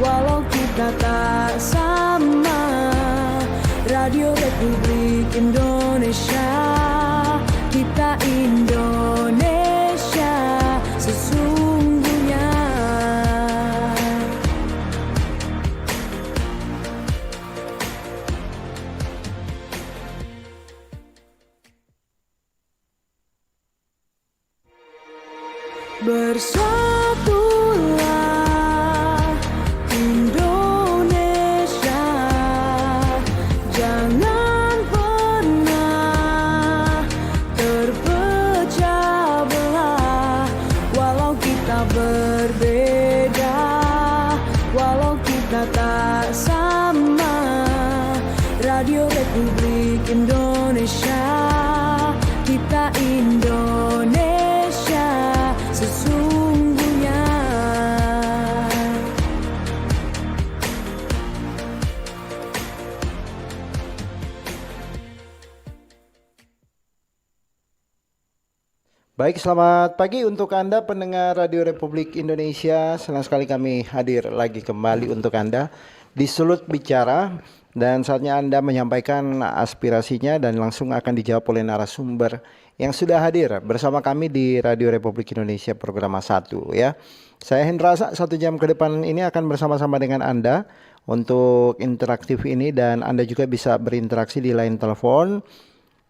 walau kita tak sama. Radio Republik Indonesia, kita Indonesia sesungguhnya. Bersatulah Indonesia, jangan pernah terpecah belah. Walau kita berbeda, walau kita tak sama. Radio Republik Indonesia, kita Indonesia sesungguhnya. Baik, selamat pagi untuk Anda pendengar Radio Republik Indonesia. Senang sekali kami hadir lagi kembali untuk Anda di Sulut Bicara. Dan saatnya Anda menyampaikan aspirasinya dan langsung akan dijawab oleh narasumber yang sudah hadir bersama kami di Radio Republik Indonesia program 1 ya. Saya Hendra, 1 jam ke depan ini akan bersama-sama dengan Anda untuk interaktif ini, dan Anda juga bisa berinteraksi di line telepon.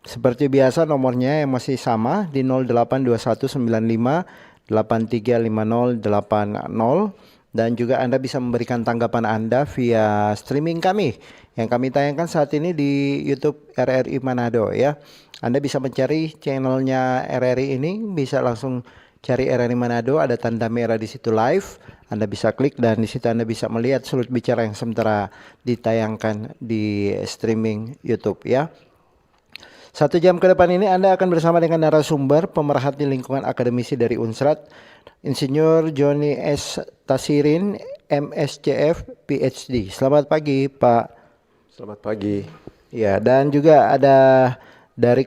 Seperti biasa nomornya yang masih sama di 082195835080, dan juga Anda bisa memberikan tanggapan Anda via streaming kami yang kami tayangkan saat ini di YouTube RRI Manado ya. Anda bisa mencari channelnya RRI ini, bisa langsung cari RRI Manado, ada tanda merah di situ live. Anda bisa klik dan di situ Anda bisa melihat Sulut Bicara yang sementara ditayangkan di streaming YouTube ya. 1 jam ke depan ini Anda akan bersama dengan narasumber pemerhati lingkungan akademisi dari Unsrat, Insinyur Joni S. Tasirin, MSCF, PhD. Selamat pagi, Pak. Selamat pagi. Ya, dan juga ada dari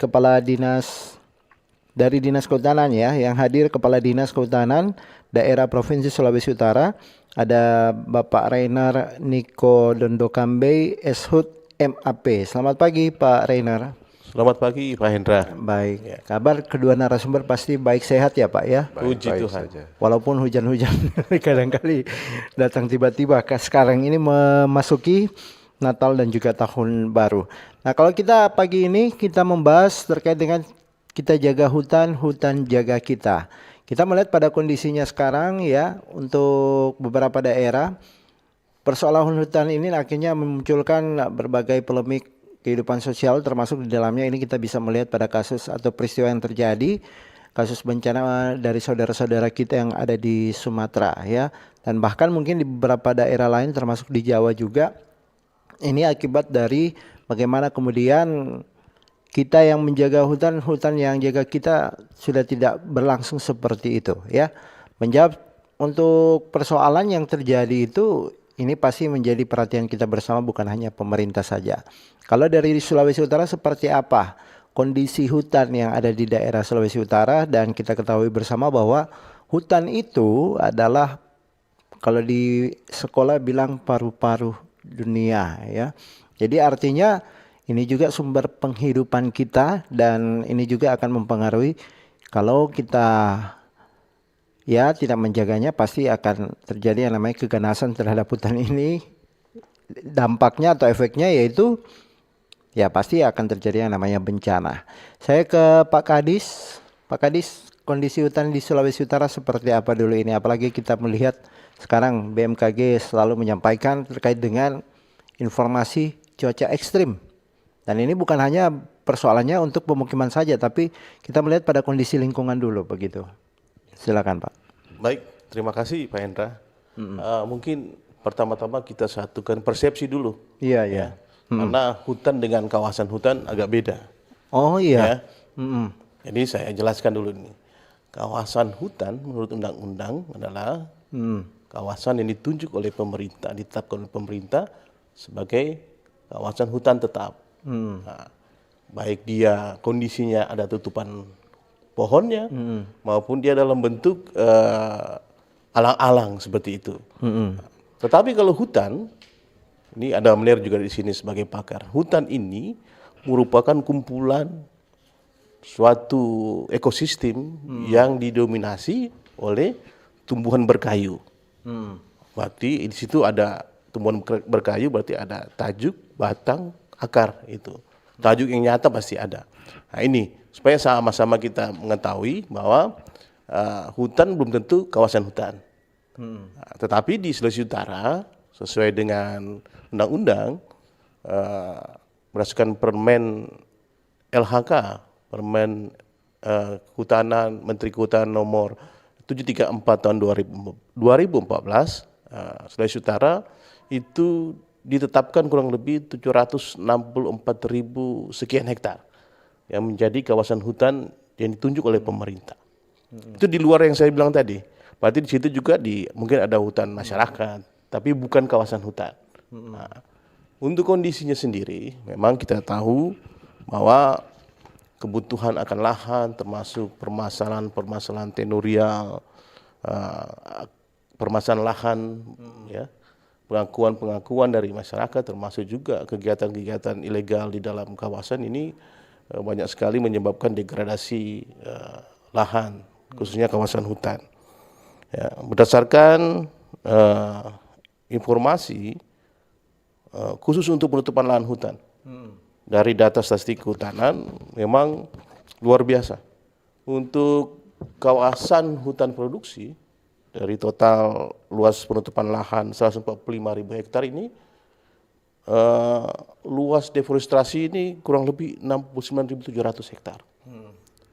Dinas Kehutanan ya, yang hadir Kepala Dinas Kehutanan Daerah Provinsi Sulawesi Utara, ada Bapak Rainer Niko Dondokambe, Eshut, MAP. Selamat pagi, Pak Rainer. Selamat pagi Pak Hendra. Baik, ya. Kabar kedua narasumber pasti baik sehat ya Pak ya. Puji Tuhan. Saja. Walaupun hujan-hujan kadang-kali datang tiba-tiba. Sekarang ini memasuki Natal dan juga Tahun Baru. Nah, kalau kita pagi ini kita membahas terkait dengan kita jaga hutan, hutan jaga kita. Kita melihat pada kondisinya sekarang ya, untuk beberapa daerah persoalan hutan ini akhirnya memunculkan berbagai polemik kehidupan sosial, termasuk di dalamnya ini kita bisa melihat pada kasus atau peristiwa yang terjadi, kasus bencana dari saudara-saudara kita yang ada di Sumatera ya, dan bahkan mungkin di beberapa daerah lain termasuk di Jawa juga. Ini akibat dari bagaimana kemudian kita yang menjaga hutan, hutan yang jaga kita sudah tidak berlangsung seperti itu ya. Menjawab untuk persoalan yang terjadi itu, ini pasti menjadi perhatian kita bersama, bukan hanya pemerintah saja. Kalau dari Sulawesi Utara seperti apa kondisi hutan yang ada di daerah Sulawesi Utara, dan kita ketahui bersama bahwa hutan itu adalah kalau di sekolah bilang paru-paru dunia ya. Jadi artinya ini juga sumber penghidupan kita, dan ini juga akan mempengaruhi kalau kita ya tidak menjaganya, pasti akan terjadi yang namanya keganasan terhadap hutan ini. Dampaknya atau efeknya yaitu ya pasti akan terjadi yang namanya bencana. Saya ke Pak Kadis. Pak Kadis, kondisi hutan di Sulawesi Utara seperti apa dulu ini? Apalagi kita melihat sekarang BMKG selalu menyampaikan terkait dengan informasi cuaca ekstrim. Dan ini bukan hanya persoalannya untuk pemukiman saja, tapi kita melihat pada kondisi lingkungan dulu begitu. Silakan Pak. Baik, terima kasih Pak Hendra. Mungkin pertama-tama kita satukan persepsi dulu. Iya, iya. Ya. Karena hutan dengan kawasan hutan agak beda. Oh iya. Ya. Jadi saya jelaskan dulu ini. Kawasan hutan menurut undang-undang adalah kawasan yang ditunjuk oleh pemerintah, ditetapkan oleh pemerintah sebagai kawasan hutan tetap. Nah, baik dia kondisinya ada tutupan pohonnya maupun dia dalam bentuk alang-alang seperti itu. Tetapi kalau hutan, ini ada Meliar juga di sini sebagai pakar. Hutan ini merupakan kumpulan suatu ekosistem yang didominasi oleh tumbuhan berkayu. Berarti di situ ada tumbuhan berkayu, berarti ada tajuk, batang, akar itu. Tajuk yang nyata pasti ada. Nah ini supaya sama-sama kita mengetahui bahwa hutan belum tentu kawasan hutan. Nah, tetapi di Sulawesi Utara sesuai dengan undang-undang berdasarkan Permen LHK, Permen Kehutanan, Menteri Kehutanan nomor 734 tahun 2014, Sulawesi Utara itu ditetapkan kurang lebih 764.000 sekian hektar yang menjadi kawasan hutan yang ditunjuk oleh pemerintah. Itu di luar yang saya bilang tadi. Berarti di situ juga mungkin ada hutan masyarakat, tapi bukan kawasan hutan. Nah, untuk kondisinya sendiri, memang kita tahu bahwa kebutuhan akan lahan, termasuk permasalahan tenurial, permasalahan lahan, ya, pengakuan dari masyarakat, termasuk juga kegiatan-kegiatan ilegal di dalam kawasan ini banyak sekali menyebabkan degradasi lahan, khususnya kawasan hutan. Ya, berdasarkan informasi khusus untuk penutupan lahan hutan dari data statistik kehutanan memang luar biasa. Untuk kawasan hutan produksi dari total luas penutupan lahan 145.000 hektar ini, luas deforestasi ini kurang lebih 69.700 hektar.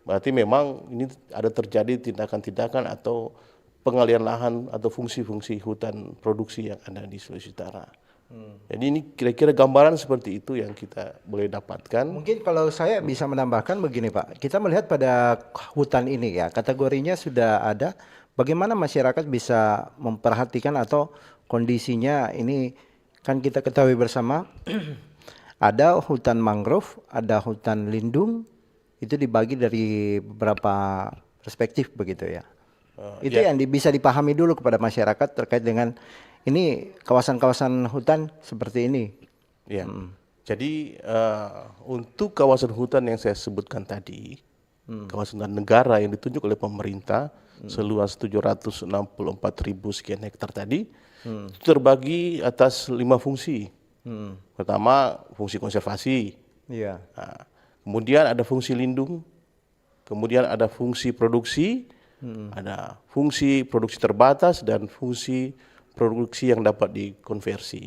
Berarti memang ini ada terjadi tindakan-tindakan atau pengalihan lahan atau fungsi-fungsi hutan produksi yang ada di Sulawesi Utara. Jadi ini kira-kira gambaran seperti itu yang kita boleh dapatkan. Mungkin kalau saya bisa menambahkan begini Pak, kita melihat pada hutan ini ya, kategorinya sudah ada, bagaimana masyarakat bisa memperhatikan atau kondisinya ini kan kita ketahui bersama, ada hutan mangrove, ada hutan lindung, itu dibagi dari beberapa perspektif begitu ya. Itu yang bisa dipahami dulu kepada masyarakat terkait dengan ini kawasan-kawasan hutan seperti ini. Ya. Jadi untuk kawasan hutan yang saya sebutkan tadi, kawasan hutan negara yang ditunjuk oleh pemerintah seluas 764.000 sekian hektar tadi, itu terbagi atas 5 fungsi. Pertama fungsi konservasi. Iya. Nah, kemudian ada fungsi lindung, kemudian ada fungsi produksi, ada fungsi produksi terbatas dan fungsi produksi yang dapat dikonversi.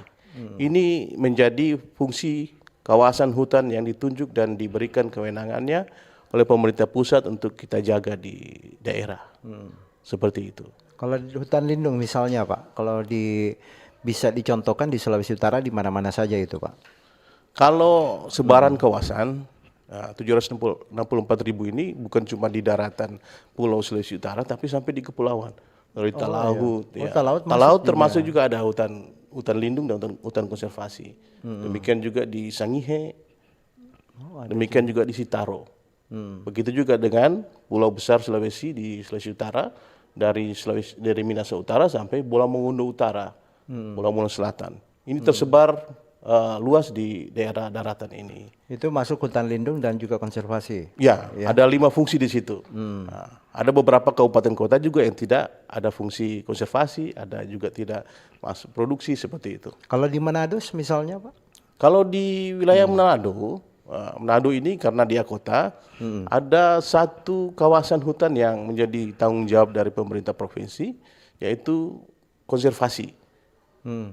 Ini menjadi fungsi kawasan hutan yang ditunjuk dan diberikan kewenangannya oleh pemerintah pusat untuk kita jaga di daerah. Seperti itu. Kalau di hutan lindung misalnya Pak, kalau bisa dicontohkan di Sulawesi Utara di mana-mana saja itu Pak? Kalau sebaran kawasan 764.000 ini bukan cuma di daratan Pulau Sulawesi Utara, tapi sampai di kepulauan. Dari Talaut, iya. Talaut termasuk juga ada hutan lindung dan hutan konservasi. Demikian juga di Sangihe, demikian juga di Sitaro. Begitu juga dengan Pulau Besar Sulawesi di Sulawesi Utara, dari Minahasa Utara sampai Bola Mongondo Utara, Bola Mongondo Selatan. Ini tersebar luas di daerah daratan ini. Itu masuk hutan lindung dan juga konservasi. Ya, ada 5 fungsi di situ. Nah, ada beberapa kabupaten kota juga yang tidak ada fungsi konservasi, ada juga tidak masuk produksi seperti itu. Kalau di Manado misalnya Pak? Kalau di wilayah Manado ini karena dia kota, ada satu kawasan hutan yang menjadi tanggung jawab dari pemerintah provinsi, yaitu konservasi.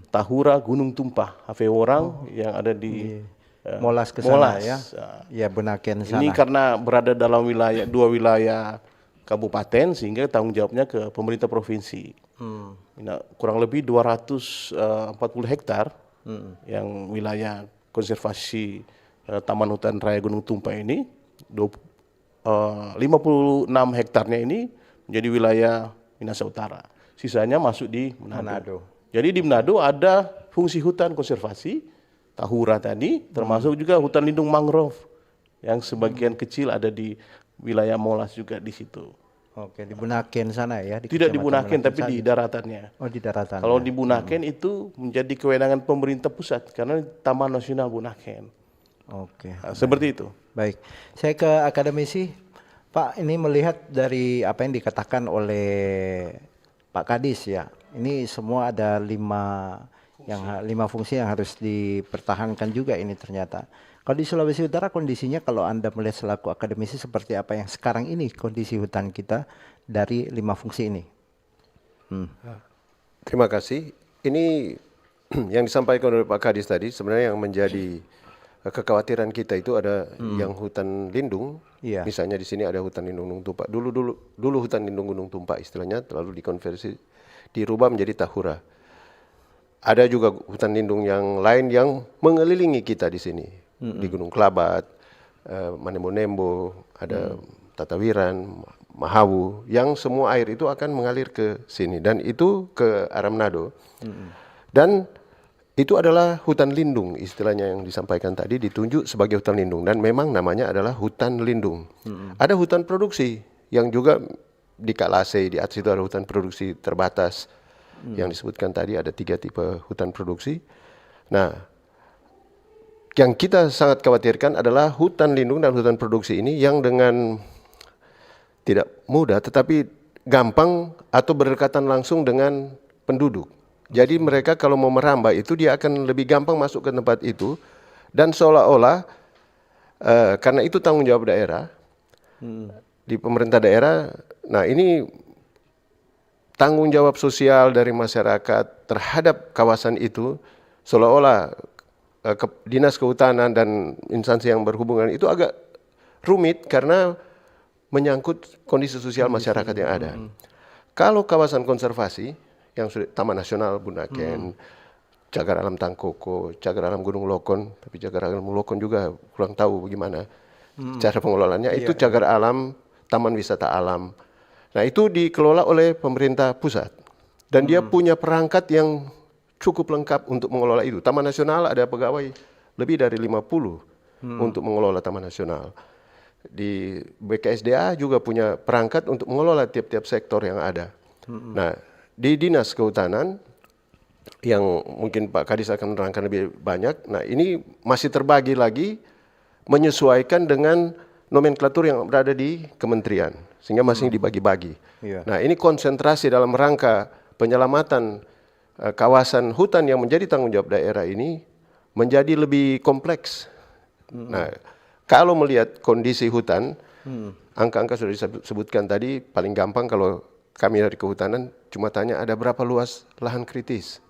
Tahura Gunung Tumpah, Haveworang yang ada di Molas ke sana Molas. ya. Ya Bunaken sana. Ini karena berada dalam dua wilayah kabupaten sehingga tanggung jawabnya ke pemerintah provinsi. Kurang lebih 240 hektar yang wilayah konservasi Taman Hutan Raya Gunung Tumpah ini, 56 hektarnya ini menjadi wilayah Minahasa Utara. Sisanya masuk di Manado. Jadi di Manado ada fungsi hutan konservasi, Tahura tadi, termasuk juga hutan lindung mangrove yang sebagian kecil ada di wilayah Molas juga di situ. Oke, di Bunaken sana ya, di Tidak di Kecamatan Bunaken tapi saja. di daratannya. Oh, di daratan. Kalau di Bunaken itu menjadi kewenangan pemerintah pusat karena Taman Nasional Bunaken. Oke. Nah, seperti itu. Baik. Saya ke akademisi. Pak, ini melihat dari apa yang dikatakan oleh Pak Kadis ya. Ini semua ada 5 fungsi yang harus dipertahankan juga ini ternyata. Kalau di Sulawesi Utara kondisinya kalau Anda melihat selaku akademisi seperti apa yang sekarang ini kondisi hutan kita dari 5 fungsi ini? Terima kasih. Ini yang disampaikan oleh Pak Kadis tadi sebenarnya yang menjadi kekhawatiran kita itu ada yang hutan lindung. Iya. Misalnya di sini ada hutan lindung Gunung Tumpak. Dulu hutan lindung Gunung Tumpak istilahnya, lalu dikonversi, dirubah menjadi Tahura. Ada juga hutan lindung yang lain yang mengelilingi kita di sini. Di Gunung Kelabat, Manembo-Nembo, ada Tatawiran, Mahawu, yang semua air itu akan mengalir ke sini dan itu ke arah Manado. Dan itu adalah hutan lindung istilahnya yang disampaikan tadi, ditunjuk sebagai hutan lindung dan memang namanya adalah hutan lindung. Ada hutan produksi yang juga di Kalasei, di atas itu ada hutan produksi terbatas yang disebutkan tadi, ada 3 tipe hutan produksi. Nah, yang kita sangat khawatirkan adalah hutan lindung dan hutan produksi ini yang dengan tidak mudah tetapi gampang atau berdekatan langsung dengan penduduk. Jadi mereka kalau mau merambah itu dia akan lebih gampang masuk ke tempat itu dan seolah-olah karena itu tanggung jawab daerah di pemerintah daerah. Nah ini tanggung jawab sosial dari masyarakat terhadap kawasan itu seolah-olah Dinas Kehutanan dan instansi yang berhubungan itu agak rumit karena menyangkut kondisi sosial masyarakat yang ada. Kalau kawasan konservasi yang sudah Taman Nasional Bunaken, Cagar Alam Tangkoko, Cagar Alam Gunung Lokon, tapi Cagar Alam Gunung Lokon juga kurang tahu bagaimana cara pengelolaannya. Itu Cagar Alam, Taman Wisata Alam. Nah itu dikelola oleh pemerintah pusat dan dia punya perangkat yang cukup lengkap untuk mengelola itu. Taman Nasional ada pegawai lebih dari 50 untuk mengelola Taman Nasional. Di BKSDA juga punya perangkat untuk mengelola tiap-tiap sektor yang ada. Nah, di Dinas Kehutanan yang mungkin Pak Kadis akan menerangkan lebih banyak. Nah, ini masih terbagi lagi menyesuaikan dengan nomenklatur yang berada di kementerian sehingga masih dibagi-bagi. Nah, ini konsentrasi dalam rangka penyelamatan kawasan hutan yang menjadi tanggung jawab daerah ini menjadi lebih kompleks. Nah, kalau melihat kondisi hutan, angka-angka sudah disebutkan tadi, paling gampang kalau kami dari kehutanan cuma tanya ada berapa luas lahan kritis.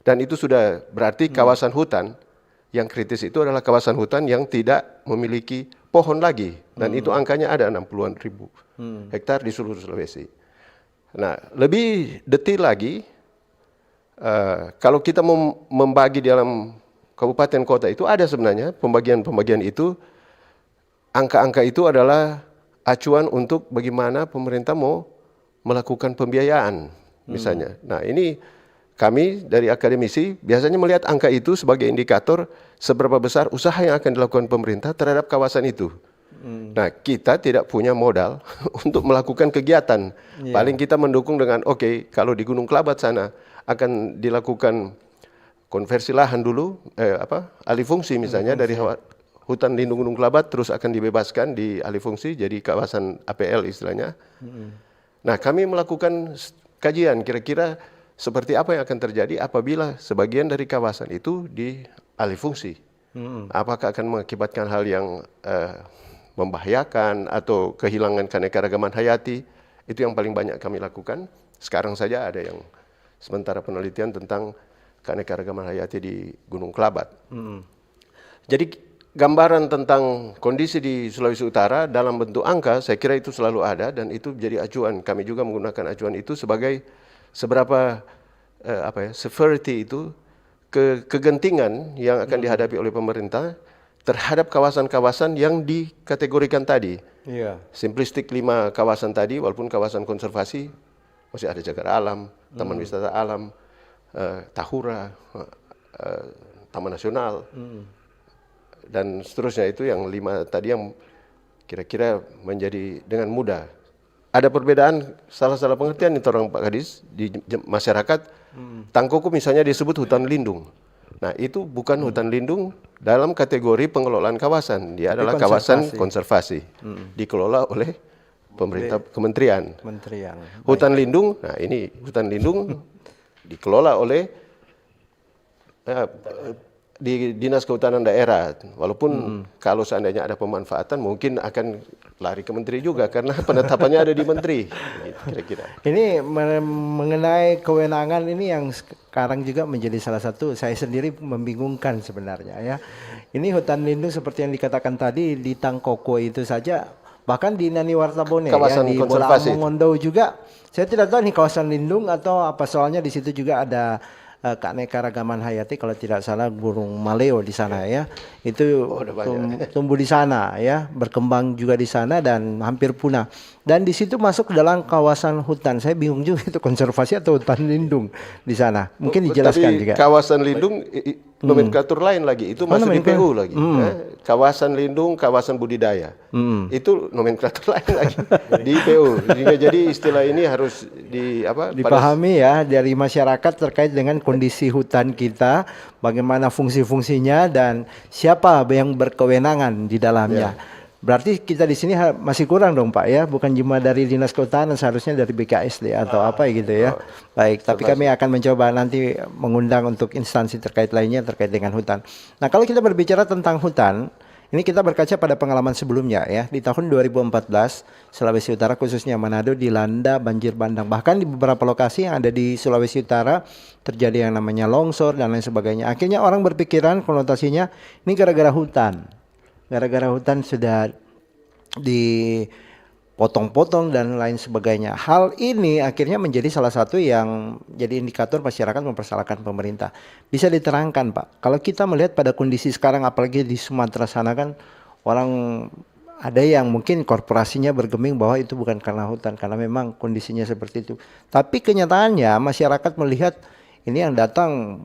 Dan itu sudah berarti kawasan hutan yang kritis itu adalah kawasan hutan yang tidak memiliki pohon lagi. Dan itu angkanya ada 60-an ribu hektar di seluruh Sulawesi. Nah, lebih detail lagi, kalau kita membagi dalam kabupaten kota itu ada sebenarnya pembagian-pembagian itu, angka-angka itu adalah acuan untuk bagaimana pemerintah mau melakukan pembiayaan misalnya. Nah ini kami dari akademisi biasanya melihat angka itu sebagai indikator seberapa besar usaha yang akan dilakukan pemerintah terhadap kawasan itu. Nah kita tidak punya modal untuk melakukan kegiatan. Paling kita mendukung dengan kalau di Gunung Kelabat sana akan dilakukan konversi lahan dulu, alih fungsi misalnya dari hutan lindung Gunung Kelabat terus akan dibebaskan di alih fungsi jadi kawasan APL istilahnya. Nah kami melakukan kajian kira-kira seperti apa yang akan terjadi apabila sebagian dari kawasan itu di alih fungsi. Apakah akan mengakibatkan hal yang membahayakan atau kehilangan keanekaragaman hayati? Itu yang paling banyak kami lakukan. Sekarang saja ada yang sementara penelitian tentang keanekaragaman hayati di Gunung Kelabat. Jadi gambaran tentang kondisi di Sulawesi Utara dalam bentuk angka saya kira itu selalu ada dan itu jadi acuan. Kami juga menggunakan acuan itu sebagai seberapa severity itu kegentingan yang akan dihadapi oleh pemerintah terhadap kawasan-kawasan yang dikategorikan tadi. Simplistik 5 kawasan tadi walaupun kawasan konservasi masih ada Cagar Alam, Taman Wisata Alam, Tahura, Taman Nasional, dan seterusnya itu yang 5 tadi yang kira-kira menjadi dengan mudah ada perbedaan salah pengertian itu orang Pak Kadis di masyarakat. Tangkoko misalnya disebut hutan lindung. Nah, itu bukan hutan lindung dalam kategori pengelolaan kawasan. Dia adalah kawasan konservasi. Dikelola oleh pemerintah kementerian. Hutan lindung, nah ini hutan lindung dikelola oleh di Dinas Kehutanan Daerah. Walaupun kalau seandainya ada pemanfaatan mungkin akan lari ke menteri juga karena penetapannya ada di menteri. Kira-kira. Ini mengenai kewenangan ini yang sekarang juga menjadi salah satu saya sendiri membingungkan sebenarnya ya. Ini hutan lindung seperti yang dikatakan tadi di Tangkoko itu saja, bahkan di Nani Wartabone ya, di Bola Mongondo juga. Saya tidak tahu ini kawasan lindung atau apa, soalnya di situ juga ada keanekaragaman hayati kalau tidak salah burung maleo di sana ya. Itu tumbuh di sana ya, berkembang juga di sana dan hampir punah. Dan di situ masuk ke dalam kawasan hutan. Saya bingung juga itu konservasi atau hutan lindung di sana. Mungkin dijelaskan tapi juga. Kawasan lindung nomenklatur lain lagi, itu masuk di PU lagi. Kawasan lindung, kawasan budidaya, itu nomenklatur lain lagi di PU. Jadi istilah ini harus dipahami ya dari masyarakat terkait dengan kondisi hutan kita, bagaimana fungsi-fungsinya dan siapa yang berkewenangan di dalamnya. Berarti kita di sini masih kurang dong Pak ya, bukan cuma dari Dinas Kehutanan, seharusnya dari BKSD atau apa gitu ya. Baik, tapi kami akan mencoba nanti mengundang untuk instansi terkait lainnya terkait dengan hutan. Nah, kalau kita berbicara tentang hutan, ini kita berkaca pada pengalaman sebelumnya ya. Di tahun 2014, Sulawesi Utara khususnya Manado dilanda banjir bandang. Bahkan di beberapa lokasi yang ada di Sulawesi Utara terjadi yang namanya longsor dan lain sebagainya. Akhirnya orang berpikiran konotasinya ini gara-gara hutan. Gara-gara hutan sudah dipotong-potong dan lain sebagainya. Hal ini akhirnya menjadi salah satu yang jadi indikator masyarakat mempersalahkan pemerintah. Bisa diterangkan Pak, kalau kita melihat pada kondisi sekarang apalagi di Sumatera sana kan orang ada yang mungkin korporasinya bergeming bahwa itu bukan karena hutan, karena memang kondisinya seperti itu. Tapi kenyataannya masyarakat melihat ini yang datang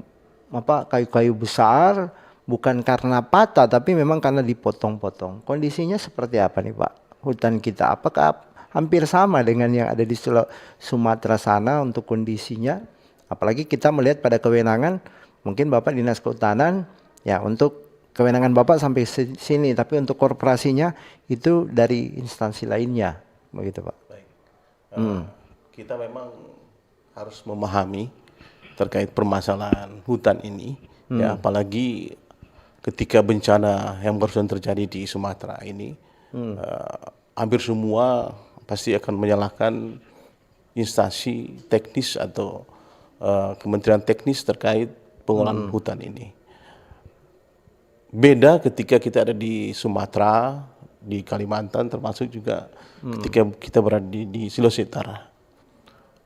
kayu-kayu besar, bukan karena patah tapi memang karena dipotong-potong. Kondisinya seperti apa nih Pak hutan kita? Apakah hampir sama dengan yang ada di Sumatera sana untuk kondisinya? Apalagi kita melihat pada kewenangan, mungkin Bapak Dinas Kehutanan ya untuk kewenangan Bapak sampai sini, tapi untuk korporasinya itu dari instansi lainnya, begitu Pak. Baik. Kita memang harus memahami terkait permasalahan hutan ini, ya apalagi ketika bencana yang barusan terjadi di Sumatera ini, hampir semua pasti akan menyalahkan instansi teknis atau kementerian teknis terkait pengelolaan hutan ini. Beda ketika kita ada di Sumatera, di Kalimantan, termasuk juga ketika kita berada di Sulawesi Utara.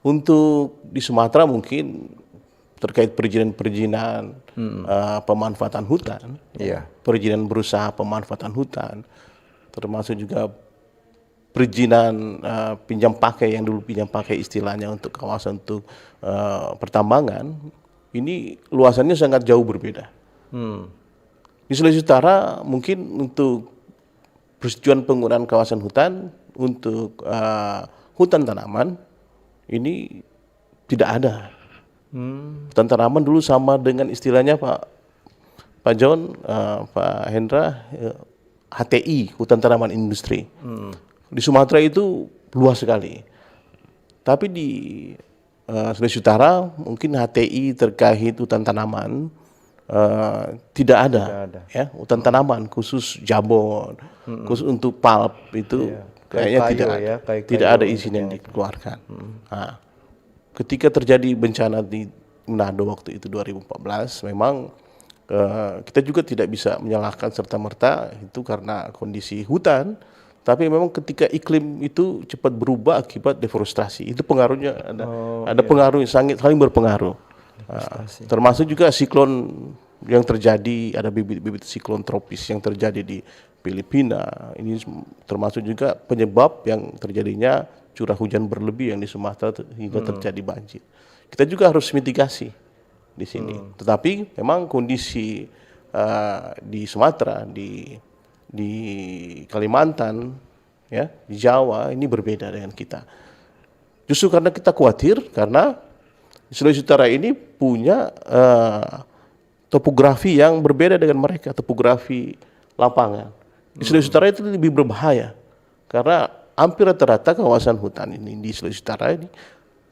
Untuk di Sumatera mungkin terkait perizinan pemanfaatan hutan, perizinan berusaha pemanfaatan hutan, termasuk juga perizinan pinjam pakai yang dulu pinjam pakai istilahnya untuk kawasan untuk pertambangan, ini luasannya sangat jauh berbeda. Di Sulawesi Utara mungkin untuk persetujuan penggunaan kawasan hutan untuk hutan tanaman ini tidak ada. Hutan tanaman dulu sama dengan istilahnya Pak John, Pak Hendra, HTI, hutan tanaman industri. Di Sumatera itu luas sekali. Tapi di Sulawesi Utara mungkin HTI terkait hutan tanaman tidak ada. Ya, hutan tanaman khusus jabon, khusus untuk pulp itu kayaknya tidak ada. Tidak ada izin yang dikeluarkan. Nah, ketika terjadi bencana di Manado waktu itu 2014, memang kita juga tidak bisa menyalahkan serta-merta itu karena kondisi hutan, tapi memang ketika iklim itu cepat berubah akibat deforestasi, itu pengaruhnya ada pengaruh yang saling berpengaruh. Termasuk juga siklon yang terjadi, ada bibit-bibit siklon tropis yang terjadi di Filipina, ini termasuk juga penyebab yang terjadinya curah hujan berlebih yang di Sumatera hingga terjadi banjir. Kita juga harus mitigasi di sini. Tetapi memang kondisi di Sumatera, di Kalimantan ya di Jawa ini berbeda dengan kita. Justru karena kita khawatir karena Sulawesi Utara ini punya topografi yang berbeda dengan mereka, topografi lapangan. Di Sulawesi Utara itu lebih berbahaya karena hampir rata-rata kawasan hutan ini di Sulawesi Utara ini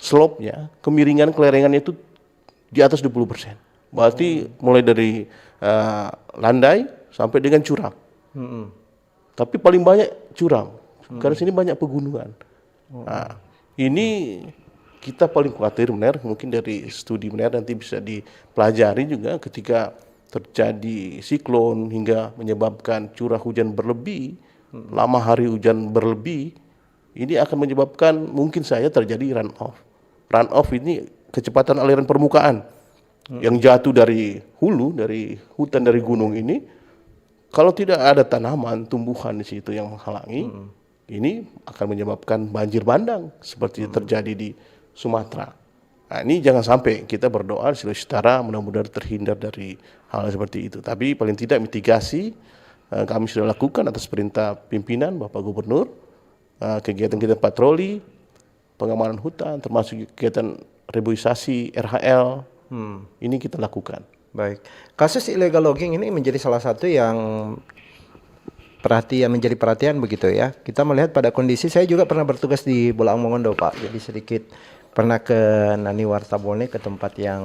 slope-nya, kemiringan kelerengannya itu di atas 20%. Berarti mulai dari landai sampai dengan curam. Tapi paling banyak curam karena sini banyak pegunungan. Nah, ini kita paling khawatir benar, mungkin dari studi benar nanti bisa dipelajari juga ketika terjadi siklon hingga menyebabkan curah hujan berlebih, lama hari hujan berlebih, ini akan menyebabkan mungkin saja terjadi runoff. Runoff ini kecepatan aliran permukaan yang jatuh dari hulu, dari hutan, dari gunung ini, kalau tidak ada tanaman, tumbuhan di situ yang menghalangi, ini akan menyebabkan banjir bandang seperti terjadi di Sumatera. Nah, ini jangan sampai kita berdoa di Sulawesi Utara mudah-mudahan terhindar dari hal seperti itu. Tapi paling tidak mitigasi kami sudah lakukan atas perintah pimpinan Bapak Gubernur, kegiatan-kegiatan patroli, pengamanan hutan, termasuk kegiatan reboisasi RHL, ini kita lakukan. Baik, kasus illegal logging ini menjadi salah satu yang menjadi perhatian begitu ya. Kita melihat pada kondisi, saya juga pernah bertugas di Bolang Mongondo Pak, jadi sedikit pernah ke Nani Wartabone, ke tempat yang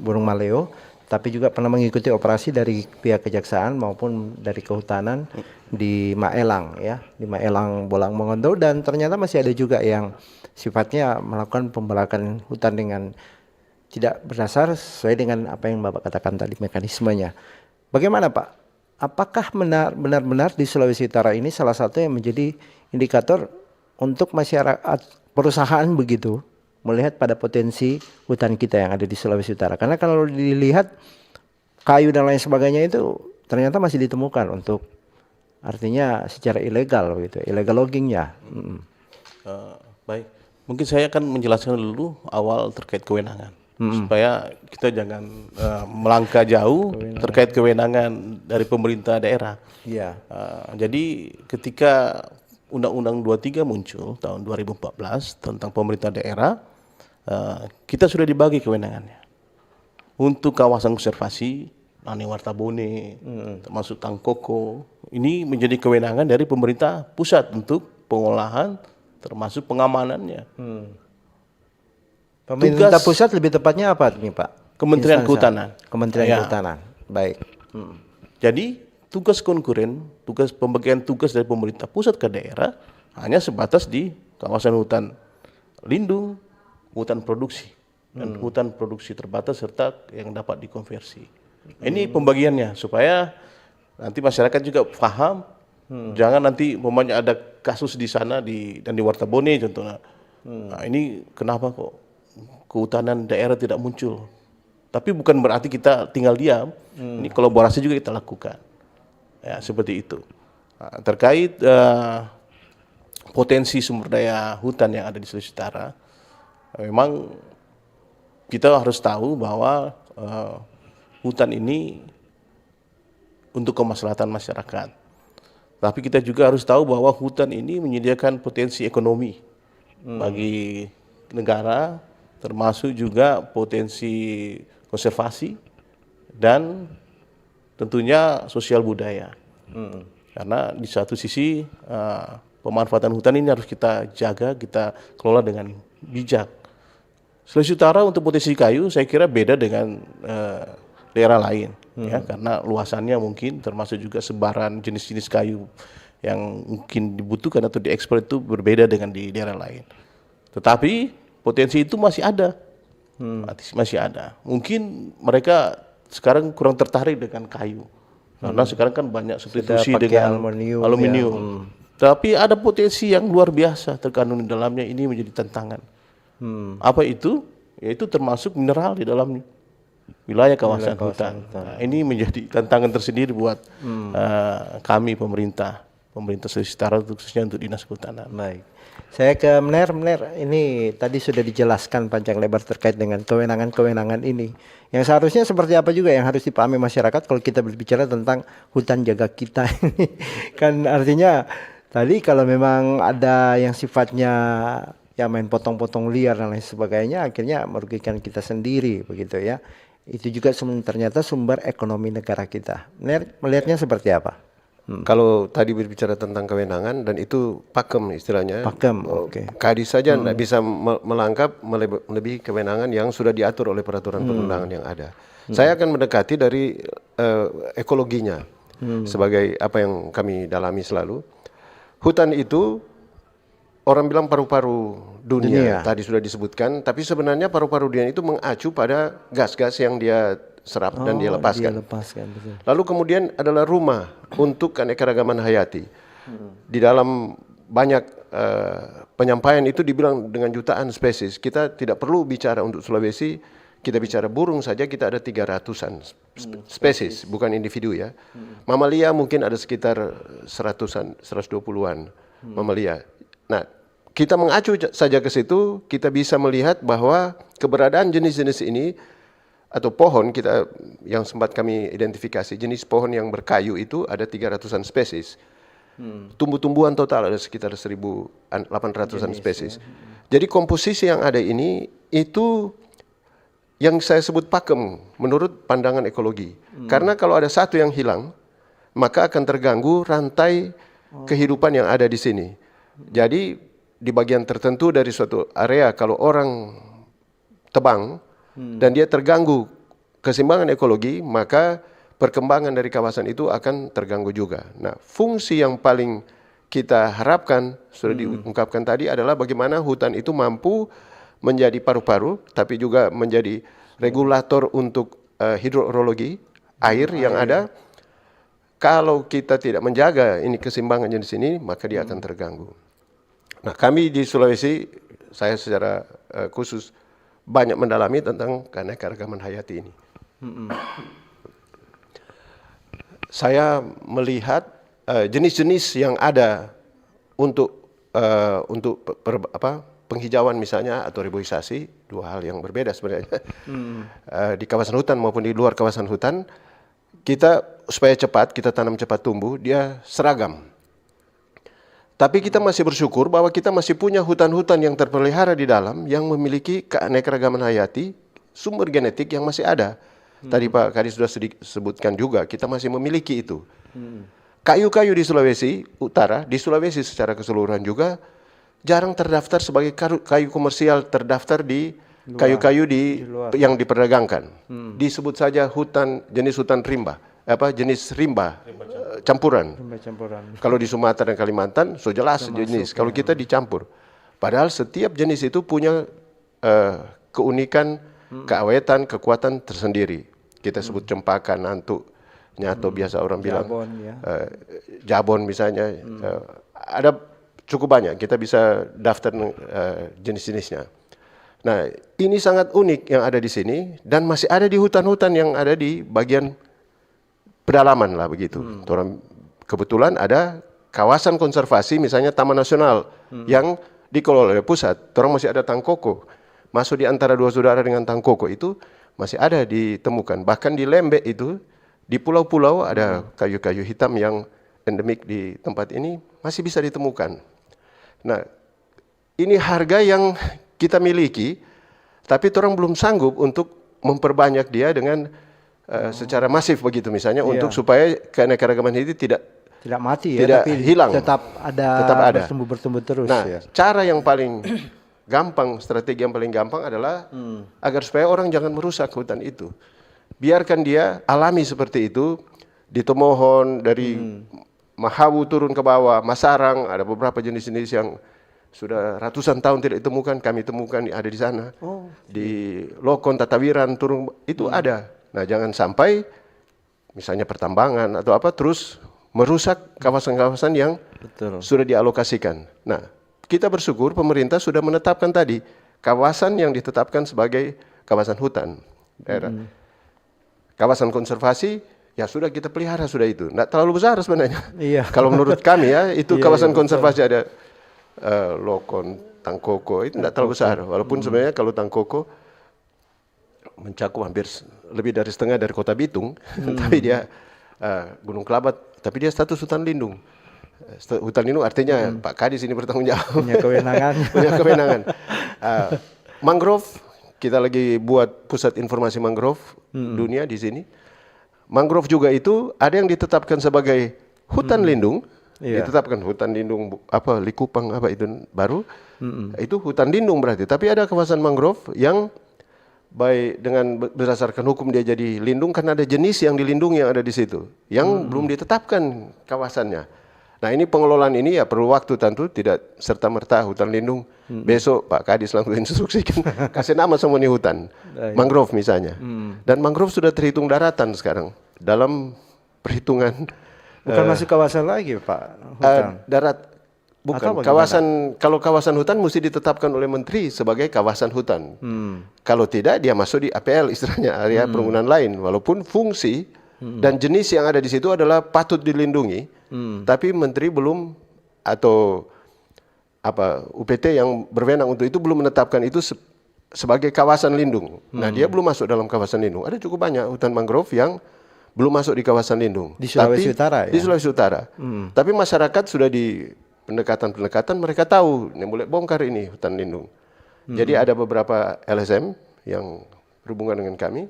Burung Maleo, tapi juga pernah mengikuti operasi dari pihak kejaksaan maupun dari kehutanan di Maelang ya, di Maelang Bolang Mongondo, dan ternyata masih ada juga yang sifatnya melakukan pembalakan hutan dengan tidak berdasar sesuai dengan apa yang Bapak katakan tadi mekanismenya. Bagaimana Pak? Apakah benar-benar di Sulawesi Utara ini salah satu yang menjadi indikator untuk masyarakat, perusahaan begitu melihat pada potensi hutan kita yang ada di Sulawesi Utara? Karena kalau dilihat kayu dan lain sebagainya itu ternyata masih ditemukan untuk artinya secara ilegal begitu, illegal loggingnya. Baik, mungkin saya akan menjelaskan dulu awal terkait kewenangan. Supaya kita jangan melangkah jauh terkait kewenangan dari pemerintah daerah. Iya. Jadi ketika Undang-Undang 23 muncul tahun 2014 tentang pemerintah daerah, kita sudah dibagi kewenangannya. Untuk kawasan konservasi, Nani Wartabone, termasuk Tangkoko, ini menjadi kewenangan dari pemerintah pusat untuk pengolahan termasuk pengamanannya. Pemerintah pusat lebih tepatnya apa nih Pak? Kementerian Kehutanan. Kementerian Kehutanan. Baik. Jadi tugas konkuren, tugas pembagian tugas dari pemerintah pusat ke daerah hanya sebatas di kawasan hutan lindung, hutan produksi, dan hutan produksi terbatas serta yang dapat dikonversi. Ini pembagiannya supaya nanti masyarakat juga paham. Jangan nanti umpamanya ada kasus di sana dan di Wartabone contohnya. Nah, ini kenapa kok kehutanan daerah tidak muncul? Tapi bukan berarti kita tinggal diam. Ini kolaborasi juga kita lakukan. Ya, seperti itu. Nah, terkait potensi sumber daya hutan yang ada di Sulawesi Utara, memang kita harus tahu bahwa hutan ini untuk kemaslahatan masyarakat. Tapi kita juga harus tahu bahwa hutan ini menyediakan potensi ekonomi bagi negara, termasuk juga potensi konservasi dan tentunya sosial budaya. Karena di satu sisi pemanfaatan hutan ini harus kita jaga, kita kelola dengan bijak. Sulawesi Utara untuk potensi kayu saya kira beda dengan daerah lain, ya, karena luasannya mungkin termasuk juga sebaran jenis-jenis kayu yang mungkin dibutuhkan atau diekspor itu berbeda dengan di daerah lain. Tetapi potensi itu masih ada, masih ada. Mungkin mereka sekarang kurang tertarik dengan kayu, karena sekarang kan banyak substitusi dengan aluminium. Tapi ada potensi yang luar biasa terkandung di dalamnya, ini menjadi tantangan. Apa itu? Yaitu termasuk mineral di dalamnya, wilayah kawasan hutan. Nah, ini menjadi tantangan tersendiri buat kami pemerintah Sulawesi Utara, khususnya untuk Dinas Kehutanan. Baik. Saya ke Mner, ini tadi sudah dijelaskan panjang lebar terkait dengan kewenangan-kewenangan ini. Yang seharusnya seperti apa juga yang harus dipahami masyarakat kalau kita berbicara tentang hutan jaga kita ini. Kan artinya Tadi kalau memang ada yang sifatnya ya main potong-potong liar dan lain sebagainya, akhirnya merugikan kita sendiri begitu ya. Itu juga ternyata sumber ekonomi negara kita. Melihatnya seperti apa? Kalau tadi berbicara tentang kewenangan dan itu pakem istilahnya. Pakem, oke. Kadis saja tidak bisa melangkap melebihi kewenangan yang sudah diatur oleh peraturan perundangan yang ada. Saya akan mendekati dari ekologinya sebagai apa yang kami dalami selalu. Hutan itu orang bilang paru-paru dunia, tadi sudah disebutkan, tapi sebenarnya paru-paru dunia itu mengacu pada gas-gas yang dia serap dan dia lepaskan. Betul. Lalu kemudian adalah rumah untuk keanekaragaman hayati. Di dalam banyak penyampaian itu dibilang dengan jutaan spesies. Kita tidak perlu bicara untuk Sulawesi, kita bicara burung saja kita ada 300-an spesies, bukan individu ya. Mamalia mungkin ada sekitar 100-an, 120-an mamalia. Nah, kita mengacu saja ke situ, kita bisa melihat bahwa keberadaan jenis-jenis ini atau pohon kita yang sempat kami identifikasi, jenis pohon yang berkayu itu ada 300-an spesies. Tumbuh-tumbuhan total ada sekitar 1.800-an spesies. Jadi komposisi yang ada ini itu yang saya sebut pakem menurut pandangan ekologi. Karena kalau ada satu yang hilang, maka akan terganggu rantai kehidupan yang ada di sini. Jadi di bagian tertentu dari suatu area kalau orang tebang dan dia terganggu keseimbangan ekologi, maka perkembangan dari kawasan itu akan terganggu juga. Nah, fungsi yang paling kita harapkan sudah diungkapkan tadi adalah bagaimana hutan itu mampu menjadi paru-paru, tapi juga menjadi regulator untuk hidrologi air yang ada. Kalau kita tidak menjaga ini keseimbangan jenis ini, maka dia akan terganggu. Nah, kami di Sulawesi, saya secara khusus banyak mendalami tentang keanekaragaman hayati ini. Saya melihat jenis-jenis yang ada untuk penghijauan misalnya atau reboisasi, dua hal yang berbeda sebenarnya. Di kawasan hutan maupun di luar kawasan hutan, kita supaya cepat, kita tanam cepat tumbuh, dia seragam. Tapi kita masih bersyukur bahwa kita masih punya hutan-hutan yang terpelihara di dalam yang memiliki keanekaragaman hayati, sumber genetik yang masih ada. Tadi Pak Kadis sudah sebutkan juga, kita masih memiliki itu. Kayu-kayu di Sulawesi Utara, di Sulawesi secara keseluruhan juga jarang terdaftar sebagai kayu komersial, terdaftar di kayu-kayu yang diperdagangkan. Disebut saja jenis hutan rimba, jenis rimba campuran. Kalau di Sumatera dan Kalimantan, so jelas jenis. Kalau kita dicampur, padahal setiap jenis itu punya keunikan, keawetan, kekuatan tersendiri. Kita sebut cempaka, nantuk, nyato biasa orang bilang. Jabon misalnya. Ada cukup banyak. Kita bisa daftar jenis-jenisnya. Nah, ini sangat unik yang ada di sini dan masih ada di hutan-hutan yang ada di bagian pedalaman lah begitu. Kebetulan ada kawasan konservasi misalnya Taman Nasional yang dikelola oleh pusat. Orang masih ada tangkoko. Masuk di antara dua saudara dengan tangkoko itu masih ada ditemukan. Bahkan di Lembek itu, di pulau-pulau ada kayu-kayu hitam yang endemik di tempat ini masih bisa ditemukan. Nah, ini harga yang kita miliki, tapi orang belum sanggup untuk memperbanyak dia dengan secara masif begitu misalnya untuk supaya keanekaragaman ini tidak mati ya, tidak tapi hilang, tetap ada. Bertumbuh terus. Nah, ya. cara yang paling gampang, strategi yang paling gampang adalah agar supaya orang jangan merusak hutan itu. Biarkan dia alami seperti itu, di Tomohon dari Mahawu turun ke bawah, Masarang ada beberapa jenis-jenis yang sudah ratusan tahun tidak ditemukan, kami temukan ada di sana. Di Lokon, Tatawiran turun itu ada. Nah, jangan sampai misalnya pertambangan atau apa terus merusak kawasan-kawasan yang sudah dialokasikan. Nah, kita bersyukur pemerintah sudah menetapkan tadi kawasan yang ditetapkan sebagai kawasan hutan daerah. Kawasan konservasi ya sudah kita pelihara sudah itu. Nggak terlalu besar sebenarnya. Iya. Kalau menurut kami ya itu kawasan konservasi ada Lokon, Tangkoko itu nggak terlalu besar. Walaupun sebenarnya kalau Tangkoko mencakup hampir lebih dari setengah dari kota Bitung, tapi dia Gunung Kelabat, tapi dia status hutan lindung. Hutan lindung artinya Pak Kadis ini bertanggung jawab. Punya kewenangan. Punya kewenangan. Mangrove, kita lagi buat pusat informasi mangrove dunia di sini. Mangrove juga itu ada yang ditetapkan sebagai hutan lindung. Iya. Ditetapkan hutan lindung Likupang itu baru. Itu hutan lindung berarti. Tapi ada kawasan mangrove yang baik dengan berdasarkan hukum dia jadi lindung karena ada jenis yang dilindungi yang ada di situ yang belum ditetapkan kawasannya. Nah ini pengelolaan ini ya perlu waktu tentu, tidak serta merta hutan lindung besok Pak Kadis langsung instruksikan kasih nama semua ini hutan mangrove misalnya. Dan mangrove sudah terhitung daratan sekarang dalam perhitungan. Bukan masuk kawasan lagi Pak, hutan. Darat. Bukan, kalau kawasan hutan mesti ditetapkan oleh menteri sebagai kawasan hutan. Kalau tidak dia masuk di APL istilahnya, area perkebunan lain. Walaupun fungsi dan jenis yang ada di situ adalah patut dilindungi, tapi menteri belum atau UPT yang berwenang untuk itu belum menetapkan itu sebagai kawasan lindung. Nah dia belum masuk dalam kawasan lindung. Ada cukup banyak hutan mangrove yang belum masuk di kawasan lindung. Di Sulawesi Utara ya? Di Sulawesi Utara. Tapi masyarakat sudah di pendekatan mereka tahu yang boleh bongkar ini hutan lindung. Jadi ada beberapa LSM yang berhubungan dengan kami,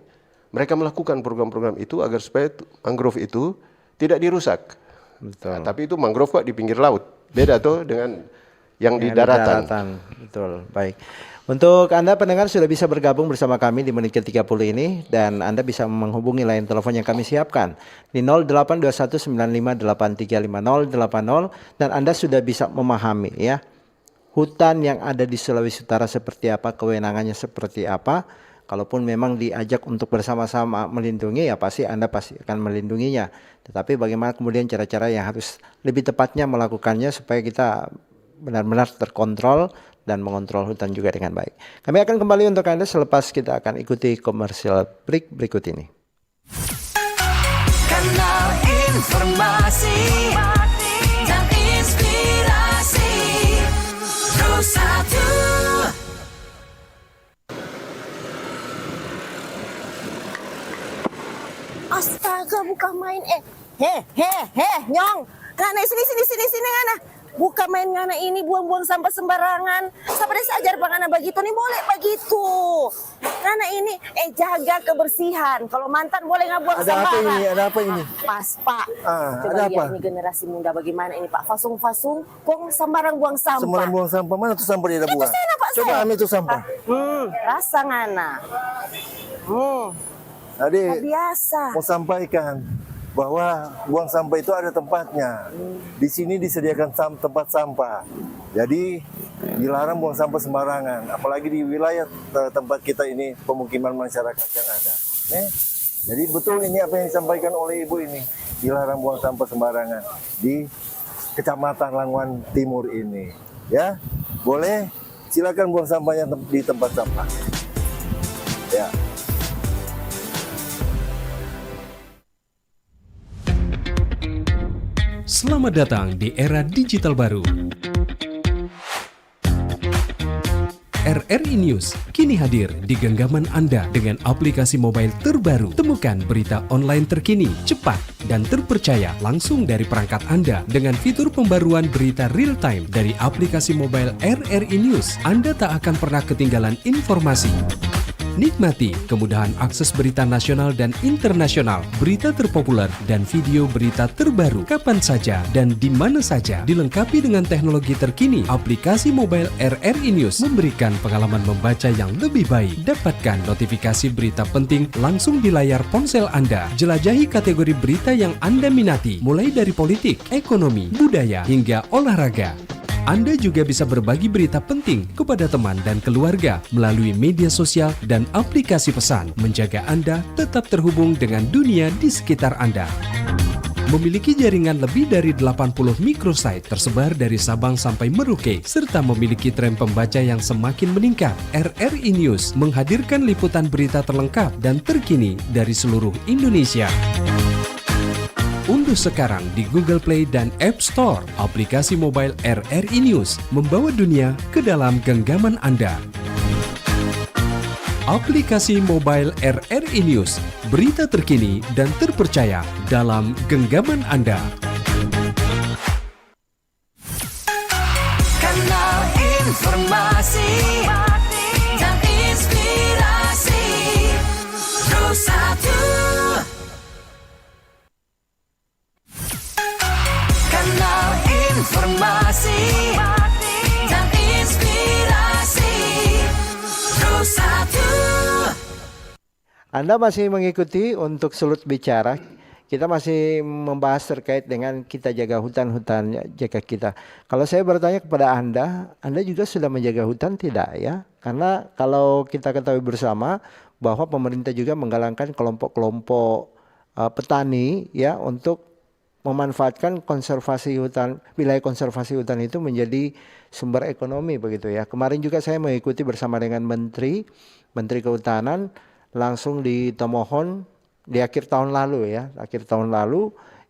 mereka melakukan program-program itu agar supaya mangrove itu tidak dirusak. Nah, tapi itu mangrove kok di pinggir laut, beda tuh dengan yang di daratan. Betul, baik. Untuk Anda pendengar sudah bisa bergabung bersama kami di menit ke-30 ini, dan Anda bisa menghubungi line telepon yang kami siapkan di 082195835080, dan Anda sudah bisa memahami ya hutan yang ada di Sulawesi Utara seperti apa, kewenangannya seperti apa. Kalaupun memang diajak untuk bersama-sama melindungi, ya pasti Anda pasti akan melindunginya. Tetapi bagaimana kemudian cara-cara yang harus lebih tepatnya melakukannya supaya kita benar-benar terkontrol dan mengontrol hutan juga dengan baik. Kami akan kembali untuk Anda selepas kita akan ikuti komersial break berikut ini. Kanal informasi dan inspirasi Terus Satu. Astaga, bukan main Nyong. Ngana sini ngana. Bukan main ngana ini buang-buang sampah sembarangan. Sampai sajar ngana begitu nih boleh begitu. Ngana ini jaga kebersihan. Kalau mantan boleh nggak buang sampah. Ada apa ini? Pas Pak. Coba ada lihat apa? ini generasi muda bagaimana ini Pak. Fasung-fasung, kong sembarang buang sampah. Sembarang buang sampah, mana tuh sampah dia ada buang? Itu sana Pak. Coba ambil tuh sampah. Rasa ngana. Adik, Biasa. mau sampaikan bahwa buang sampah itu ada tempatnya. Di sini disediakan tempat sampah. Jadi dilarang buang sampah sembarangan. Apalagi di wilayah tempat kita ini pemukiman masyarakat yang ada. Jadi betul ini apa yang disampaikan oleh Ibu ini. Dilarang buang sampah sembarangan di Kecamatan Languan Timur ini. Ya, boleh silakan buang sampahnya di tempat sampah. Ya. Selamat datang di era digital baru. RRI News kini hadir di genggaman Anda dengan aplikasi mobile terbaru. Temukan berita online terkini, cepat, dan terpercaya langsung dari perangkat Anda dengan fitur pembaruan berita real time dari aplikasi mobile RRI News. Anda tak akan pernah ketinggalan informasi. Nikmati kemudahan akses berita nasional dan internasional, berita terpopuler, dan video berita terbaru kapan saja dan di mana saja. Dilengkapi dengan teknologi terkini, aplikasi mobile RRI News memberikan pengalaman membaca yang lebih baik. Dapatkan notifikasi berita penting langsung di layar ponsel Anda. Jelajahi kategori berita yang Anda minati, mulai dari politik, ekonomi, budaya, hingga olahraga. Anda juga bisa berbagi berita penting kepada teman dan keluarga melalui media sosial dan aplikasi pesan, menjaga Anda tetap terhubung dengan dunia di sekitar Anda. Memiliki jaringan lebih dari 80 microsite tersebar dari Sabang sampai Merauke, serta memiliki tren pembaca yang semakin meningkat. RRI News menghadirkan liputan berita terlengkap dan terkini dari seluruh Indonesia. Unduh sekarang di Google Play dan App Store aplikasi mobile RRI News, membawa dunia ke dalam genggaman Anda. Aplikasi mobile RRI News, berita terkini dan terpercaya dalam genggaman Anda. informasi dan inspirasi. Terus satu. Anda masih mengikuti untuk Sulut Bicara. Kita masih membahas terkait dengan kita jaga hutan-hutan, jaga kita. Kalau saya bertanya kepada Anda juga sudah menjaga hutan tidak ya? Karena kalau kita ketahui bersama bahwa pemerintah juga menggalakkan kelompok-kelompok petani ya untuk memanfaatkan konservasi hutan, wilayah konservasi hutan itu menjadi sumber ekonomi begitu ya. Kemarin juga saya mengikuti bersama dengan Menteri Kehutanan langsung di Tomohon di akhir tahun lalu ya,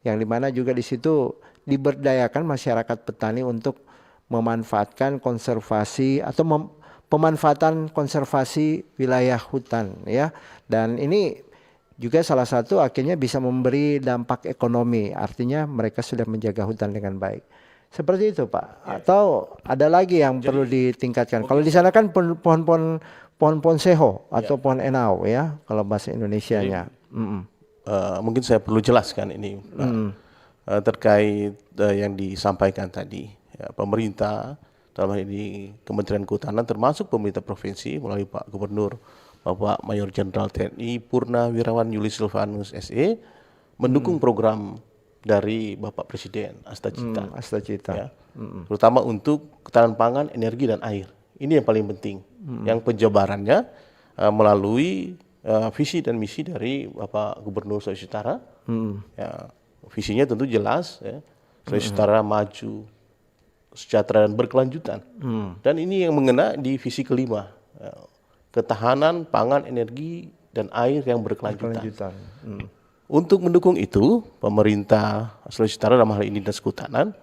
yang dimana juga di situ diberdayakan masyarakat petani untuk memanfaatkan konservasi atau pemanfaatan konservasi wilayah hutan ya. Dan ini juga salah satu akhirnya bisa memberi dampak ekonomi, artinya mereka sudah menjaga hutan dengan baik. Seperti itu Pak. Atau ada lagi yang perlu ditingkatkan. Kalau di sana kan pohon-pohon seho atau pohon enau ya, kalau bahasa Indonesianya. Mungkin saya perlu jelaskan ini terkait yang disampaikan tadi. Ya, pemerintah dalam hal ini Kementerian Kehutanan termasuk pemerintah provinsi melalui Pak Gubernur Bapak Mayor Jenderal TNI Purnawirawan Yulis Silvanus SE mendukung program dari Bapak Presiden Asta Cita. Asta Cita. Ya, terutama untuk ketahanan pangan, energi dan air. Ini yang paling penting. Yang penjabarannya melalui visi dan misi dari Bapak Gubernur Sulawesi Utara. Ya, visinya tentu jelas, ya. Sulawesi Utara maju, sejahtera dan berkelanjutan. Dan ini yang mengena di visi kelima, ya, ketahanan pangan, energi dan air yang berkelanjutan. Untuk mendukung itu, pemerintah Sulawesi Utara dalam hal ini Dinas Kehutanan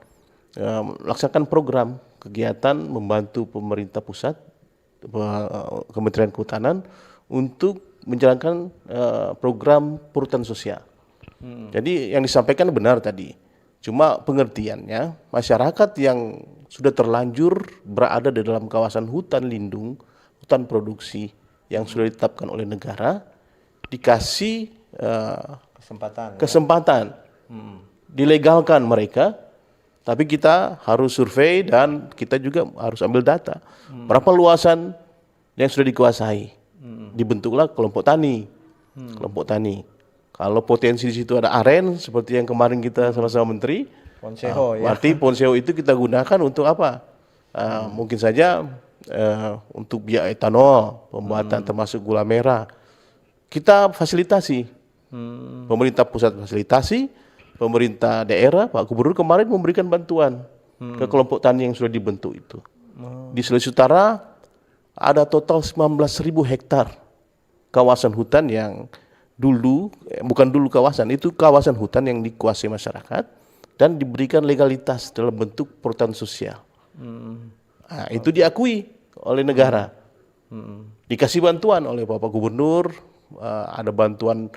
melaksanakan program kegiatan membantu pemerintah pusat, Kementerian Kehutanan untuk menjalankan program perhutanan sosial. Jadi yang disampaikan benar tadi. Cuma pengertiannya masyarakat yang sudah terlanjur berada di dalam kawasan hutan lindung, hutan produksi yang sudah ditetapkan oleh negara dikasih kesempatan dilegalkan mereka, tapi kita harus survei dan kita juga harus ambil data berapa luasan yang sudah dikuasai. Dibentuklah kelompok tani. Kalau potensi di situ ada aren seperti yang kemarin kita sama-sama menteri, Ponseho, ya. berarti Ponseho itu kita gunakan untuk apa? Mungkin saja untuk biaya etanol, pembuatan termasuk gula merah. Kita fasilitasi. Pemerintah pusat fasilitasi, pemerintah daerah, Pak Gubernur kemarin memberikan bantuan ke kelompok tani yang sudah dibentuk itu. Di Sulawesi Utara ada total 19.000 hektar kawasan hutan yang bukan dulu kawasan, itu kawasan hutan yang dikuasai masyarakat dan diberikan legalitas dalam bentuk perhutanan sosial. Nah, itu diakui oleh negara. Dikasih bantuan oleh Bapak Gubernur, ada bantuan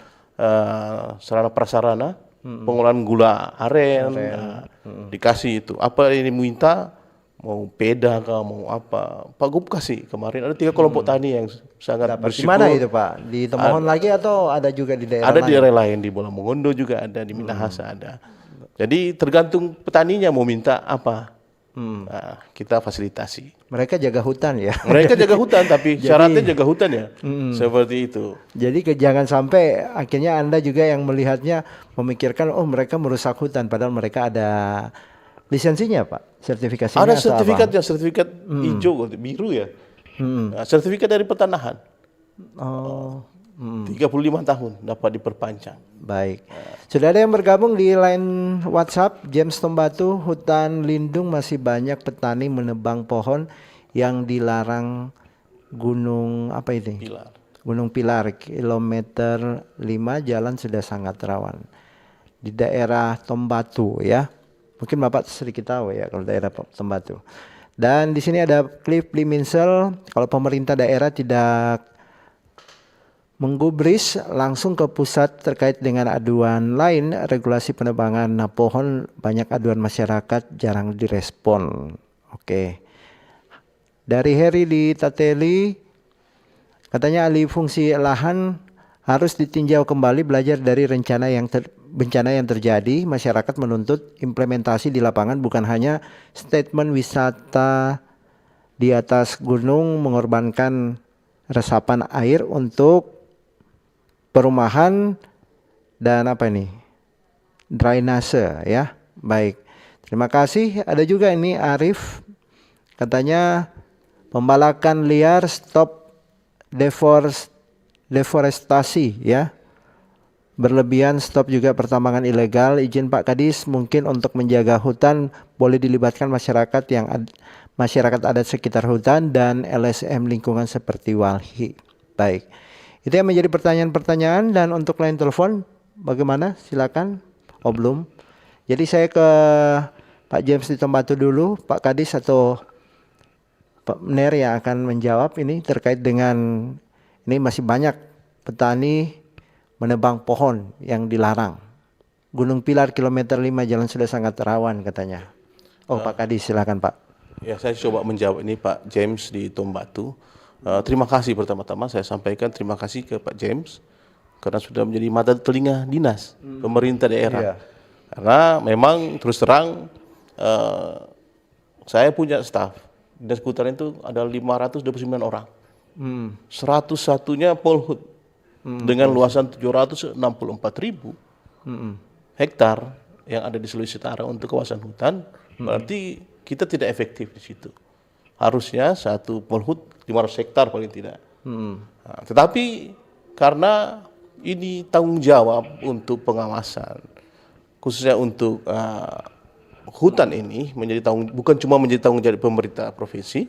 sarana prasarana, pengolahan gula aren, dikasih itu. Apa yang diminta, mau peda kah, mau apa, Pak Gub kasih. Kemarin ada 3 kelompok tani yang sangat Di bersyukur. mana itu Pak? Di Tomohon lagi atau ada juga di daerah Ada lain? di daerah lain, di Bola Mongondo juga ada, di Minahasa ada. Jadi tergantung petaninya mau minta apa. Nah, kita fasilitasi. Mereka jaga hutan ya. Mereka jaga hutan, tapi syaratnya jaga hutan ya. Seperti itu. Jadi jangan sampai akhirnya Anda juga yang melihatnya memikirkan oh mereka merusak hutan padahal mereka ada lisensinya Pak, sertifikasinya Ada atau sertifikatnya, sertifikat hijau, biru ya. Nah, sertifikat dari pertanahan. Oh, 35 tahun dapat diperpanjang. baik. Sudah ada yang bergabung di line WhatsApp, James Tombatu, hutan lindung masih banyak petani menebang pohon yang dilarang Gunung apa ini? Pilar. Gunung Pilar, kilometer 5 jalan sudah sangat rawan. Di daerah Tombatu ya. Mungkin Bapak sedikit tahu ya kalau daerah Tombatu. Dan di sini ada Cliff Liminsel, kalau pemerintah daerah tidak menggubris langsung ke pusat terkait dengan aduan lain regulasi penebangan pohon, banyak aduan masyarakat jarang direspon. Oke. Dari Heri di Tateli katanya alih fungsi lahan harus ditinjau kembali, belajar dari bencana yang terjadi. Masyarakat menuntut implementasi di lapangan, bukan hanya statement wisata di atas gunung mengorbankan resapan air untuk perumahan dan drainase ya. Baik. Terima kasih. Ada juga ini Arif, katanya pembalakan liar, stop deforestasi ya. Berlebihan, stop juga pertambangan ilegal. Izin Pak Kadis, mungkin untuk menjaga hutan boleh dilibatkan masyarakat adat sekitar hutan dan LSM lingkungan seperti Walhi. Baik. Itu yang menjadi pertanyaan-pertanyaan, dan untuk line telepon bagaimana? Silakan. Oh, belum. Jadi saya ke Pak James di Tombatu dulu, Pak Kadis atau Pak Ner yang akan menjawab ini terkait dengan ini masih banyak petani menebang pohon yang dilarang. Gunung Pilar kilometer 5 jalan sudah sangat rawan katanya. Oh, Pak Kadis silakan Pak. Ya, saya coba menjawab ini Pak James di Tombatu. Terima kasih pertama-tama saya sampaikan terima kasih ke Pak James karena sudah menjadi mata telinga dinas pemerintah daerah. Iya. Karena memang terus terang saya punya staf dinas kehutanan itu ada 529 orang. 101-nya polhut dengan luasan 764.000 hektar yang ada di Sulawesi Utara untuk kawasan hutan. Berarti kita tidak efektif di situ. Harusnya satu polhut 500 hektar paling tidak. Nah, tetapi karena ini tanggung jawab untuk pengawasan, khususnya untuk hutan ini bukan cuma menjadi tanggung jawab pemerintah provinsi,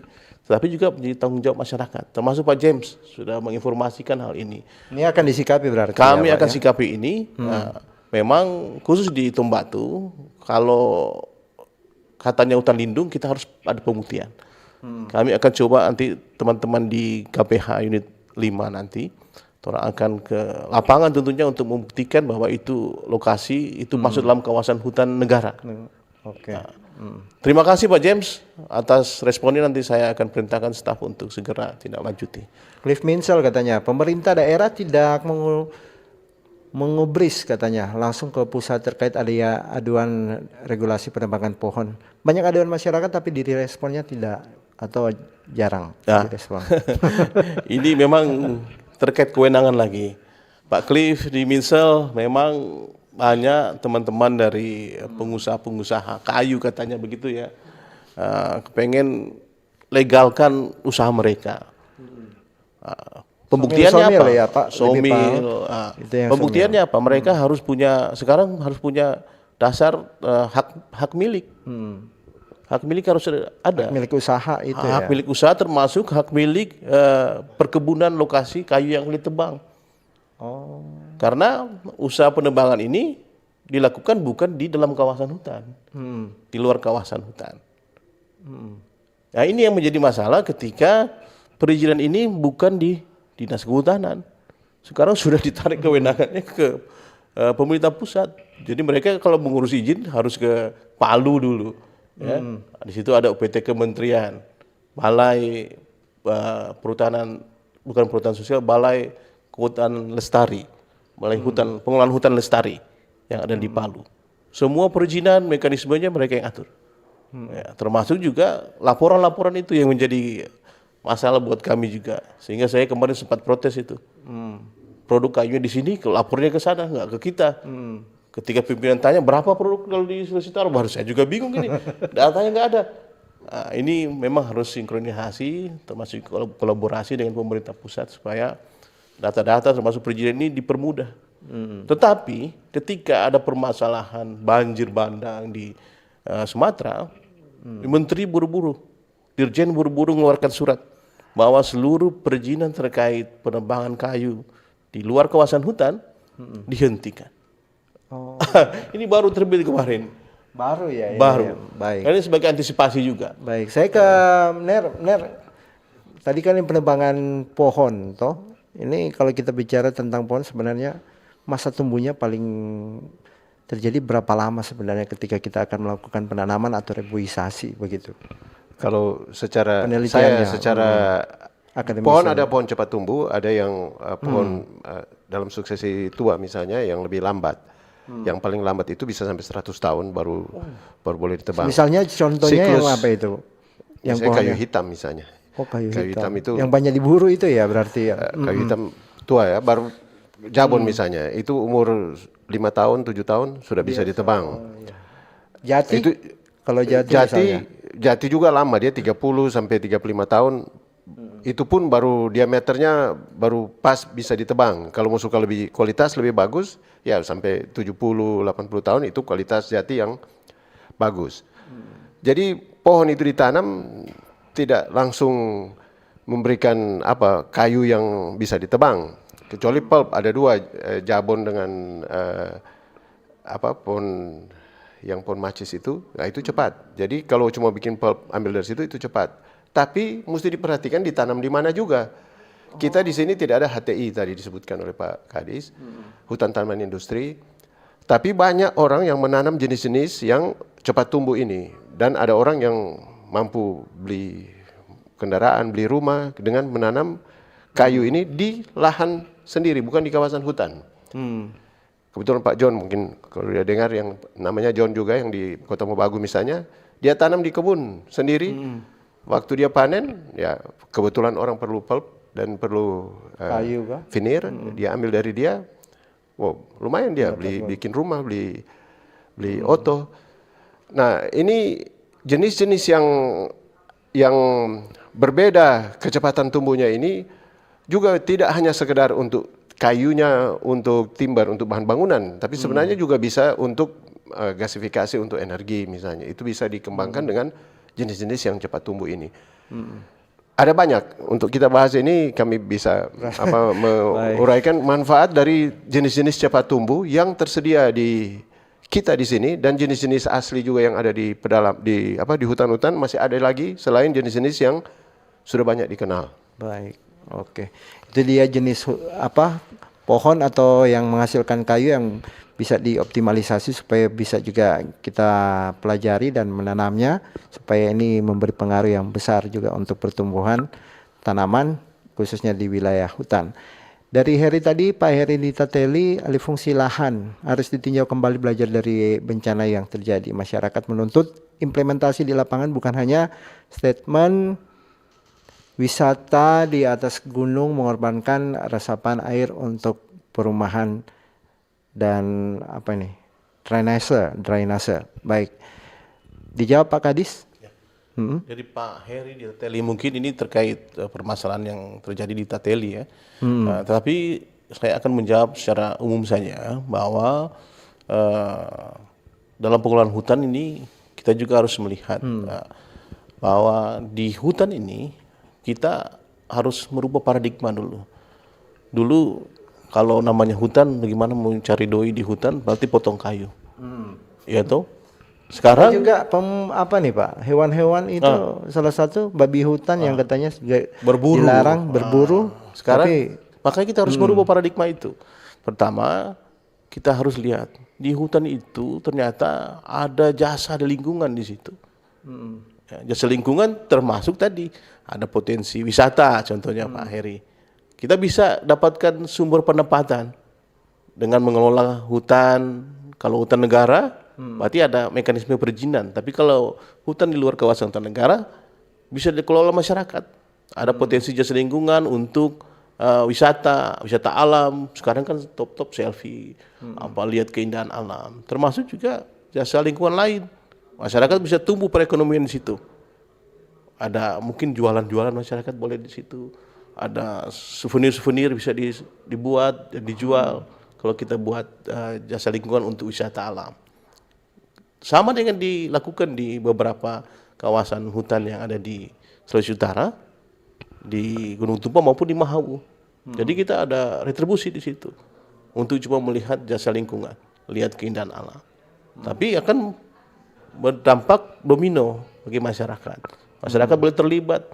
tetapi juga menjadi tanggung jawab masyarakat. Termasuk Pak James sudah menginformasikan hal ini. Ini akan disikapi berarti. Kami ya, Pak, akan sikapi ini. Memang khusus di Tombatu, kalau katanya hutan lindung kita harus ada pembuktian. Kami akan coba nanti teman-teman di KPH unit 5 nanti orang akan ke lapangan tentunya untuk membuktikan bahwa itu lokasi itu masuk dalam kawasan hutan negara. Oke. Terima kasih Pak James atas responnya, nanti saya akan perintahkan staf untuk segera tindak lanjuti. Cliff Minsel katanya pemerintah daerah tidak mengubris katanya langsung ke pusat terkait adanya aduan regulasi penebangan pohon. Banyak aduan masyarakat tapi diresponnya tidak atau jarang direspon. Ini memang terkait kewenangan lagi. Pak Cliff di Minsel memang banyak teman-teman dari pengusaha-pengusaha kayu katanya begitu ya, kepengen legalkan usaha mereka. Pembuktiannya Somil apa? ya, Pak, Somil. Itu yang Pembuktiannya apa? Mereka sekarang harus punya dasar hak milik. Hak milik harus ada. Hak milik usaha itu Hak milik usaha termasuk hak milik perkebunan lokasi kayu yang ditebang. Oh. Karena usaha penebangan ini dilakukan bukan di dalam kawasan hutan, di luar kawasan hutan. Nah, ini yang menjadi masalah ketika perizinan ini bukan di dinas kehutanan. Sekarang sudah ditarik kewenangannya ke pemerintah pusat. Jadi mereka kalau mengurus izin harus ke Palu dulu. Ya. Di situ ada UPT Kementerian, Balai Perhutanan, bukan Perhutanan Sosial, Balai Kehutanan Lestari, Balai Hutan, Pengelolaan Hutan Lestari yang ada di Palu. Semua perizinan mekanismenya mereka yang atur. Ya, termasuk juga laporan-laporan itu yang menjadi masalah buat kami juga. Sehingga saya kemarin sempat protes itu. Produk kayunya di sini, lapornya ke sana, nggak ke kita. Ketika pimpinan tanya berapa produk kalau di Sulawesi Utara, baru saya juga bingung ini, datanya nggak ada. Nah, ini memang harus sinkronisasi, termasuk kolaborasi dengan pemerintah pusat supaya data-data termasuk perizinan ini dipermudah. Tetapi ketika ada permasalahan banjir bandang di Sumatera, Menteri buru-buru, Dirjen buru-buru mengeluarkan surat bahwa seluruh perizinan terkait penebangan kayu di luar kawasan hutan dihentikan. Oh. Ini baru terbit kemarin. Baru ya. Baru. Ya. Baik. Ini sebagai antisipasi juga. Baik, saya ke Ner. Tadi kan ini penebangan pohon, toh. Ini kalau kita bicara tentang pohon sebenarnya masa tumbuhnya paling terjadi berapa lama sebenarnya ketika kita akan melakukan penanaman atau reboisasi begitu? Kalau secara Penelitiannya. saya secara akademis. Pohon ada pohon cepat tumbuh, ada yang pohon dalam suksesi tua misalnya yang lebih lambat. Yang paling lambat itu bisa sampai 100 tahun baru boleh ditebang. Misalnya contohnya yang apa itu? Yang Misalnya kayu pohonnya? hitam misalnya. Oh, kayu hitam. itu yang banyak diburu itu ya berarti ya. kayu hitam tua ya, baru jabon misalnya. Itu umur 5 tahun, 7 tahun sudah bisa ditebang. Jati? Itu Kalau jati misalnya. jati juga lama, dia 30 sampai 35 tahun. Itu pun baru diameternya baru pas bisa ditebang. Kalau mau suka lebih kualitas lebih bagus, ya sampai 70 80 tahun itu kualitas jati yang bagus. Jadi pohon itu ditanam tidak langsung memberikan kayu yang bisa ditebang. Kecuali pulp ada dua, jabon dengan pohon yang pohon macis itu, nah itu cepat. Jadi kalau cuma bikin pulp ambil dari situ itu cepat. Tapi mesti diperhatikan ditanam di mana juga. Kita di sini tidak ada HTI tadi disebutkan oleh Pak Kadis, hutan tanaman industri. Tapi banyak orang yang menanam jenis-jenis yang cepat tumbuh ini. Dan ada orang yang mampu beli kendaraan, beli rumah dengan menanam kayu ini di lahan sendiri, bukan di kawasan hutan. Kebetulan Pak John mungkin kalau dia dengar yang namanya John juga yang di Kota Mobagu misalnya, dia tanam di kebun sendiri. Waktu dia panen, ya kebetulan orang perlu pulp dan perlu Kayu kah? veneer, dia ambil dari dia. Wow, lumayan dia bikin rumah, beli oto. Nah, ini jenis-jenis yang berbeda kecepatan tumbuhnya ini juga tidak hanya sekedar untuk kayunya, untuk timber, untuk bahan bangunan, tapi sebenarnya juga bisa untuk gasifikasi untuk energi misalnya. Itu bisa dikembangkan dengan jenis-jenis yang cepat tumbuh ini. Ada banyak untuk kita bahas ini, kami bisa menguraikan manfaat dari jenis-jenis cepat tumbuh yang tersedia di kita di sini dan jenis-jenis asli juga yang ada di hutan-hutan masih ada lagi selain jenis-jenis yang sudah banyak dikenal. Baik, oke. Itu dia jenis pohon atau yang menghasilkan kayu yang bisa dioptimalisasi supaya bisa juga kita pelajari dan menanamnya supaya ini memberi pengaruh yang besar juga untuk pertumbuhan tanaman khususnya di wilayah hutan. Dari Heri tadi, Pak Heri di Tateli, alih fungsi lahan harus ditinjau kembali belajar dari bencana yang terjadi. Masyarakat menuntut implementasi di lapangan bukan hanya statement wisata di atas gunung mengorbankan resapan air untuk perumahan dan drainase. Baik, dijawab Pak Kadis. Jadi Pak Heri di Tateli mungkin ini terkait permasalahan yang terjadi di Tateli ya. Tetapi saya akan menjawab secara umum saja bahwa dalam pengelolaan hutan ini kita juga harus melihat bahwa di hutan ini kita harus merubah paradigma dulu. Dulu kalau namanya hutan, bagaimana mau cari doi di hutan, berarti potong kayu. Ya toh? Sekarang juga Pak, hewan-hewan itu salah satu babi hutan yang katanya berburu. Dilarang berburu. Sekarang makanya kita harus merubah paradigma itu. Pertama, kita harus lihat di hutan itu ternyata ada jasa, ada lingkungan di situ. Ya, jasa lingkungan termasuk tadi ada potensi wisata, contohnya Pak Heri. Kita bisa dapatkan sumber pendapatan dengan mengelola hutan. Kalau hutan negara, berarti ada mekanisme perizinan. Tapi kalau hutan di luar kawasan hutan negara, bisa dikelola masyarakat. Ada potensi jasa lingkungan untuk wisata alam. Sekarang kan top selfie, lihat keindahan alam. Termasuk juga jasa lingkungan lain. Masyarakat bisa tumbuh perekonomian di situ. Ada mungkin jualan-jualan masyarakat boleh di situ. Ada souvenir bisa dibuat dan dijual kalau kita buat jasa lingkungan untuk wisata alam. Sama dengan dilakukan di beberapa kawasan hutan yang ada di Sulawesi Utara, di Gunung Tumpah maupun di Mahawu. Jadi kita ada retribusi di situ untuk cuma melihat jasa lingkungan, lihat keindahan alam. Tapi akan berdampak domino bagi masyarakat. Masyarakat boleh terlibat.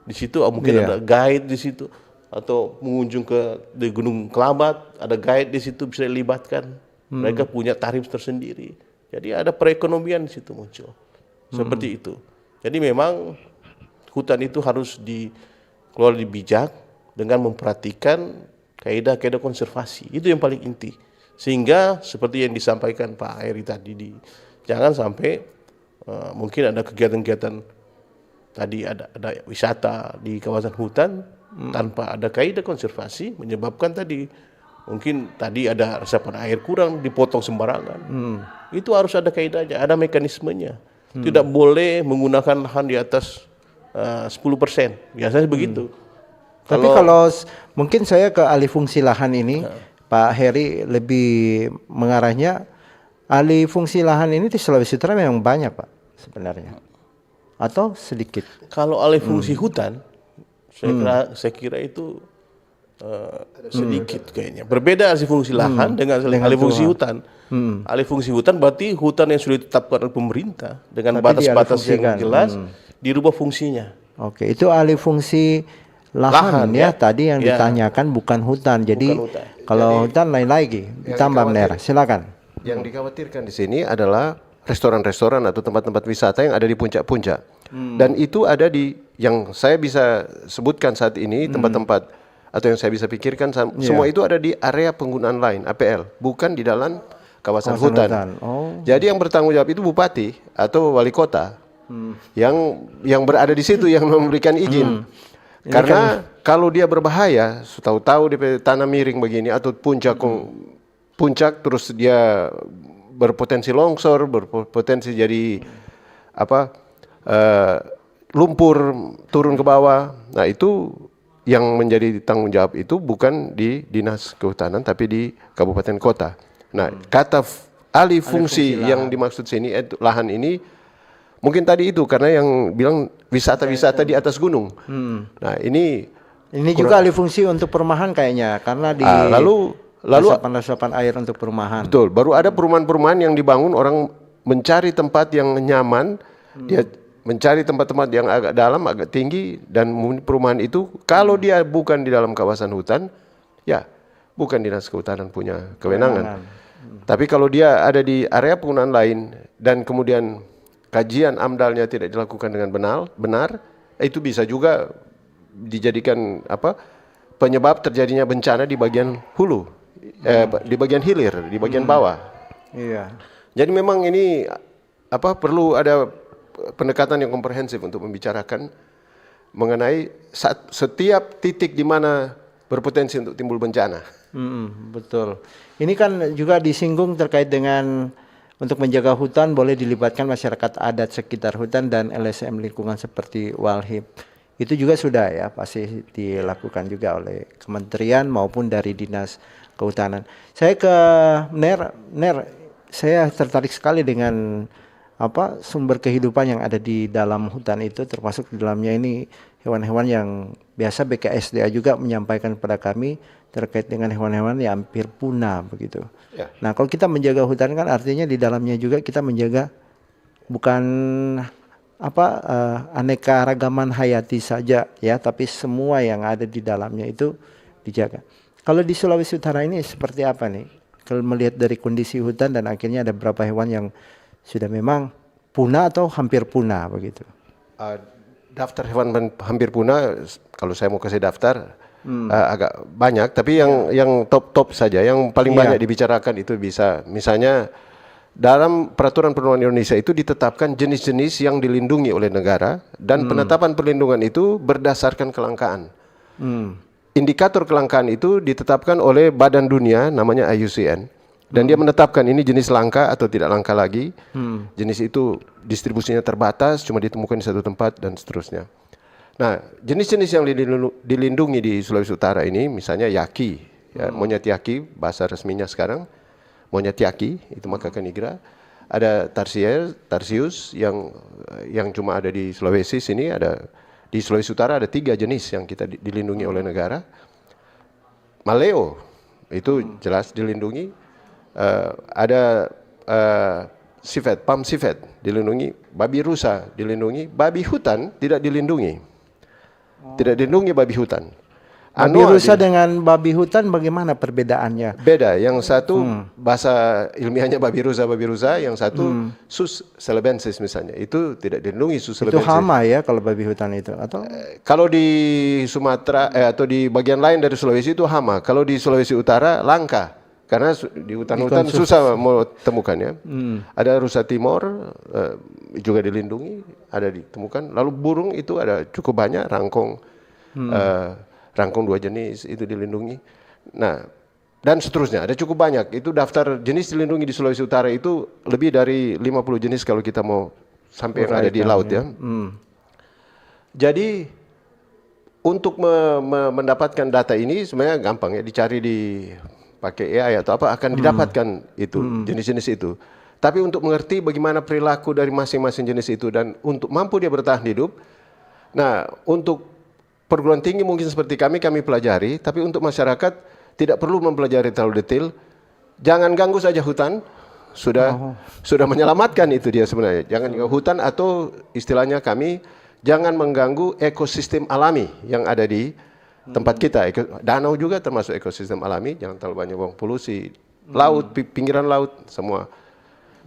Di situ mungkin ada guide di situ atau mengunjung di Gunung Kelabat, ada guide di situ bisa dilibatkan. Mereka punya tarif tersendiri. Jadi ada perekonomian di situ muncul. Seperti itu. Jadi memang hutan itu harus keluar lebih bijak dengan memperhatikan kaidah-kaidah konservasi. Itu yang paling inti. Sehingga seperti yang disampaikan Pak Heri tadi, jangan sampai mungkin ada kegiatan-kegiatan tadi ada wisata di kawasan hutan tanpa ada kaidah konservasi menyebabkan tadi mungkin tadi ada resapan air kurang dipotong sembarangan. Itu harus ada kaidahnya, ada mekanismenya. Tidak boleh menggunakan lahan di atas 10%. Biasanya begitu. Tapi kalau mungkin saya ke alih fungsi lahan ini, Pak Heri lebih mengarahnya alih fungsi lahan ini di Sulawesi Utara memang banyak Pak sebenarnya, atau sedikit? Kalau alih fungsi hutan, saya kira itu sedikit kayaknya. Berbeda alih fungsi lahan dengan alih fungsi hutan. Alih fungsi hutan berarti hutan yang sudah ditetapkan oleh pemerintah dengan batas-batas yang jelas dirubah fungsinya. Oke, itu alih fungsi lahan ya, tadi yang ditanyakan bukan hutan. Jadi kalau hutan lain lagi, ditambah Ner. Silakan. Yang dikhawatirkan di sini adalah restoran-restoran atau tempat-tempat wisata yang ada di puncak-puncak. Dan itu ada di yang saya bisa sebutkan saat ini tempat-tempat atau yang saya bisa pikirkan semua itu ada di area penggunaan lain APL, bukan di dalam kawasan hutan. Jadi yang bertanggung jawab itu bupati atau wali kota yang berada di situ yang memberikan izin. Karena kalau dia berbahaya, tahu-tahu di tanah miring begini atau puncak terus dia berpotensi longsor, berpotensi jadi lumpur turun ke bawah. Nah, itu yang menjadi tanggung jawab itu bukan di Dinas Kehutanan tapi di kabupaten kota. Nah, kata alih fungsi yang dimaksud sini lahan ini mungkin tadi itu karena yang bilang wisata-wisata di atas gunung. Nah, ini juga alih fungsi untuk perumahan kayaknya karena di lalu resapan air untuk perumahan. Betul, baru ada perumahan-perumahan yang dibangun orang mencari tempat yang nyaman, dia mencari tempat-tempat yang agak dalam, agak tinggi dan perumahan itu kalau dia bukan di dalam kawasan hutan, ya bukan Dinas Kehutanan punya kewenangan. Tapi kalau dia ada di area penggunaan lain dan kemudian kajian AMDAL-nya tidak dilakukan dengan benar, itu bisa juga dijadikan penyebab terjadinya bencana di bagian hulu, di bagian hilir, di bagian bawah. Iya. Jadi memang ini perlu ada pendekatan yang komprehensif untuk membicarakan mengenai setiap titik di mana berpotensi untuk timbul bencana. Betul. Ini kan juga disinggung terkait dengan untuk menjaga hutan boleh dilibatkan masyarakat adat sekitar hutan dan LSM lingkungan seperti Walhib. Itu juga sudah ya pasti dilakukan juga oleh kementerian maupun dari Dinas Kehutanan. Saya ke Ner, saya tertarik sekali dengan sumber kehidupan yang ada di dalam hutan itu, termasuk di dalamnya ini hewan-hewan yang biasa BKSDA juga menyampaikan kepada kami terkait dengan hewan-hewan yang hampir punah begitu. Ya. Nah, kalau kita menjaga hutan kan artinya di dalamnya juga kita menjaga bukan aneka ragaman hayati saja ya, tapi semua yang ada di dalamnya itu dijaga. Kalau di Sulawesi Utara ini seperti apa nih? Kalau melihat dari kondisi hutan dan akhirnya ada beberapa hewan yang sudah memang punah atau hampir punah begitu. Daftar hewan hampir punah kalau saya mau kasih daftar agak banyak, tapi yang top saja, yang paling banyak dibicarakan itu bisa misalnya dalam peraturan perundungan Indonesia itu ditetapkan jenis-jenis yang dilindungi oleh negara dan penetapan perlindungan itu berdasarkan kelangkaan. Indikator kelangkaan itu ditetapkan oleh Badan Dunia namanya IUCN dan dia menetapkan ini jenis langka atau tidak langka lagi. Jenis itu distribusinya terbatas, cuma ditemukan di satu tempat dan seterusnya. Nah, jenis-jenis yang dilindungi di Sulawesi Utara ini misalnya yaki, ya, monyet yaki bahasa resminya sekarang. Monyet yaki itu macaca nigra, ada tarsius yang cuma ada di Sulawesi sini, ada di Sulawesi Utara ada 3 jenis yang kita dilindungi oleh negara. Maleo itu jelas dilindungi, ada civet, palm civet dilindungi, babi rusa dilindungi, babi hutan tidak dilindungi, tidak dilindungi babi hutan. Babi Anoa rusa dengan babi hutan bagaimana perbedaannya? beda. Yang satu bahasa ilmiahnya babi rusa, yang satu Sus celebensis misalnya. Itu tidak dilindungi Sus Itu celebensis. hama ya kalau babi hutan itu atau Kalau di Sumatera atau di bagian lain dari Sulawesi itu hama. Kalau di Sulawesi Utara langka. Karena di hutan-hutan susah mau temukan ya. Ada rusa timor juga dilindungi, ada ditemukan. Lalu burung itu ada cukup banyak, rangkong. Rangkong 2 jenis itu dilindungi. Nah, dan seterusnya ada cukup banyak. Itu daftar jenis dilindungi di Sulawesi Utara itu lebih dari 50 jenis kalau kita mau sampai yang ada di laut ya. Jadi untuk mendapatkan data ini sebenarnya gampang ya, dicari di pakai AI atau apa akan didapatkan itu jenis-jenis itu. Tapi untuk mengerti bagaimana perilaku dari masing-masing jenis itu dan untuk mampu dia bertahan hidup. Nah, untuk perguruan tinggi mungkin seperti kami pelajari, tapi untuk masyarakat tidak perlu mempelajari terlalu detail. Jangan ganggu saja hutan, sudah menyelamatkan itu dia sebenarnya. Jangan ganggu hutan atau istilahnya kami jangan mengganggu ekosistem alami yang ada di tempat kita. Danau juga termasuk ekosistem alami, jangan terlalu banyak buang polusi. Laut, pinggiran laut, semua.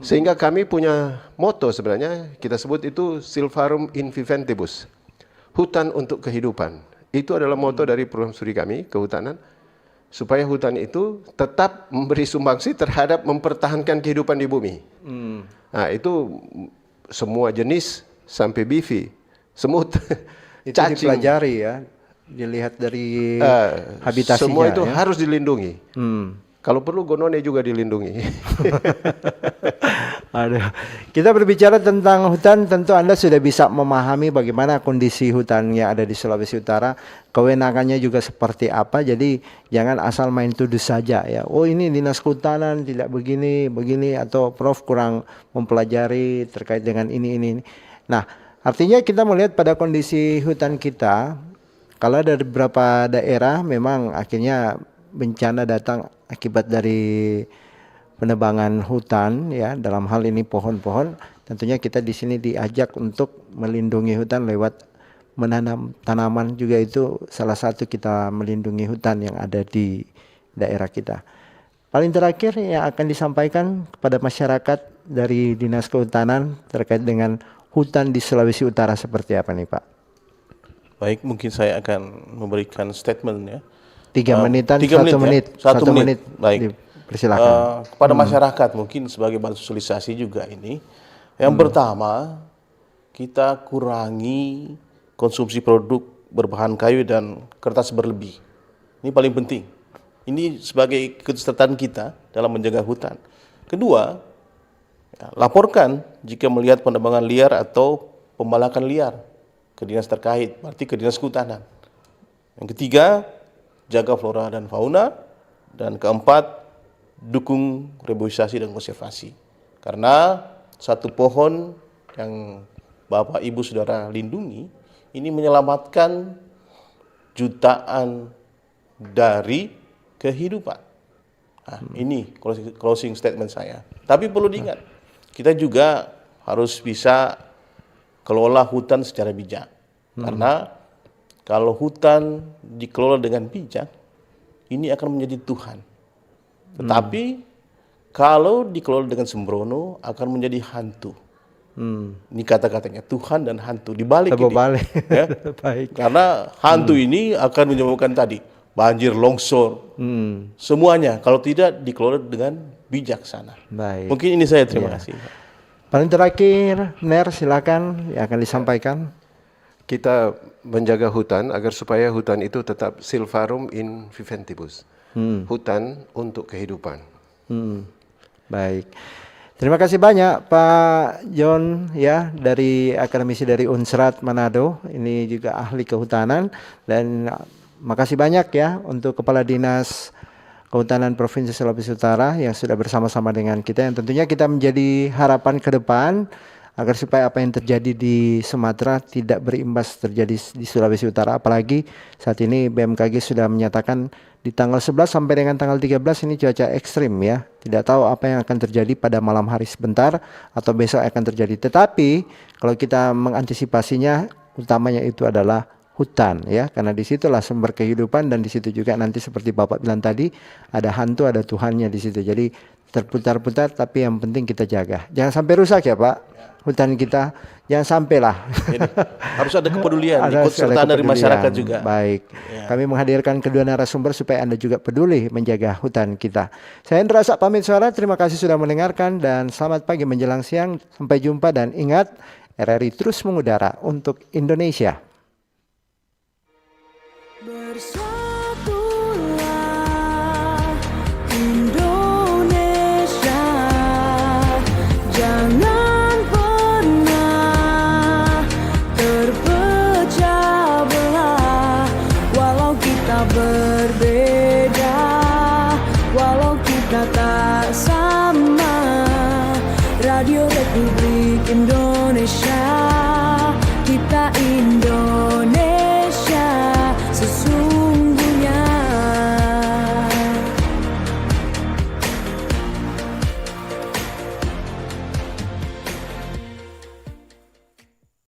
Sehingga kami punya moto sebenarnya, kita sebut itu Silvarum in Viventibus. Hutan untuk kehidupan. Itu adalah moto dari program studi kami, kehutanan. Supaya hutan itu tetap memberi sumbangsi terhadap mempertahankan kehidupan di bumi. Nah, itu semua jenis sampai bivi, semut, itu cacing. dipelajari ya, dilihat dari habitasinya. Semua itu ya? harus dilindungi. Kalau perlu gonone juga dilindungi. Aduh. Kita berbicara tentang hutan, tentu Anda sudah bisa memahami bagaimana kondisi hutan yang ada di Sulawesi Utara, kewenangannya juga seperti apa. Jadi jangan asal main tuduh saja ya. Oh ini dinas kehutanan tidak begini, atau Prof kurang mempelajari terkait dengan ini. Nah, artinya kita melihat pada kondisi hutan kita, kalau dari beberapa daerah memang akhirnya bencana datang akibat dari penebangan hutan ya, dalam hal ini pohon-pohon. Tentunya kita di sini diajak untuk melindungi hutan lewat menanam tanaman, juga itu salah satu kita melindungi hutan yang ada di daerah kita. Paling terakhir yang akan disampaikan kepada masyarakat dari Dinas Kehutanan terkait dengan hutan di Sulawesi Utara seperti apa nih Pak? Baik, mungkin saya akan memberikan statement ya. 3 menitan, 3 1 menit. ya? 1 menit. Baik. Persilakan. Kepada masyarakat mungkin sebagai bahan sosialisasi juga ini. Yang pertama, kita kurangi konsumsi produk berbahan kayu dan kertas berlebih. Ini paling penting. Ini sebagai kesertaan kita dalam menjaga hutan. Kedua, ya, laporkan jika melihat penebangan liar atau pembalakan liar ke dinas terkait, berarti ke dinas kehutanan. Yang ketiga, jaga flora dan fauna. Dan keempat, dukung reboisasi dan konservasi. Karena satu pohon yang Bapak Ibu Saudara lindungi ini menyelamatkan jutaan dari kehidupan. Nah, ini closing statement saya. Tapi perlu diingat, kita juga harus bisa kelola hutan secara bijak. Karena kalau hutan dikelola dengan bijak, ini akan menjadi Tuhan. Tetapi kalau dikelola dengan sembrono akan menjadi hantu. Ini kata-katanya Tuhan dan hantu dibalik ini. Ya. Baik. Karena hantu ini akan menyebabkan tadi banjir, longsor, semuanya kalau tidak dikelola dengan bijaksana. Baik. Mungkin ini saya terima kasih. Paling terakhir, Ner silakan yang akan disampaikan. Kita menjaga hutan agar supaya hutan itu tetap Silvarum in Viventibus. Hutan untuk kehidupan. Baik. Terima kasih banyak Pak John ya, dari akademisi dari Unsrat Manado. Ini juga ahli kehutanan, dan makasih banyak ya untuk Kepala Dinas Kehutanan Provinsi Sulawesi Utara yang sudah bersama-sama dengan kita, yang tentunya kita menjadi harapan ke depan agar supaya apa yang terjadi di Sumatera tidak berimbas terjadi di Sulawesi Utara. Apalagi saat ini BMKG sudah menyatakan di tanggal 11 sampai dengan tanggal 13 ini cuaca ekstrim ya. Tidak tahu apa yang akan terjadi pada malam hari sebentar atau besok akan terjadi. Tetapi kalau kita mengantisipasinya, utamanya itu adalah hutan ya, karena disitulah sumber kehidupan dan di situ juga nanti seperti Bapak bilang tadi ada hantu, ada Tuhannya di situ. Jadi terputar-putar, tapi yang penting kita jaga. Jangan sampai rusak ya Pak, hutan kita. Jangan sampai lah. Ini harus ada kepedulian, Ada ikut serta dari kepedulian. masyarakat juga. Baik. Ya. Kami menghadirkan kedua narasumber supaya Anda juga peduli menjaga hutan kita. Saya Indra Sak pamit suara. Terima kasih sudah mendengarkan dan selamat pagi menjelang siang. Sampai jumpa dan ingat RRI terus mengudara untuk Indonesia. Bersatulah Indonesia, jangan pernah terpecah belah, walau kita berbeda.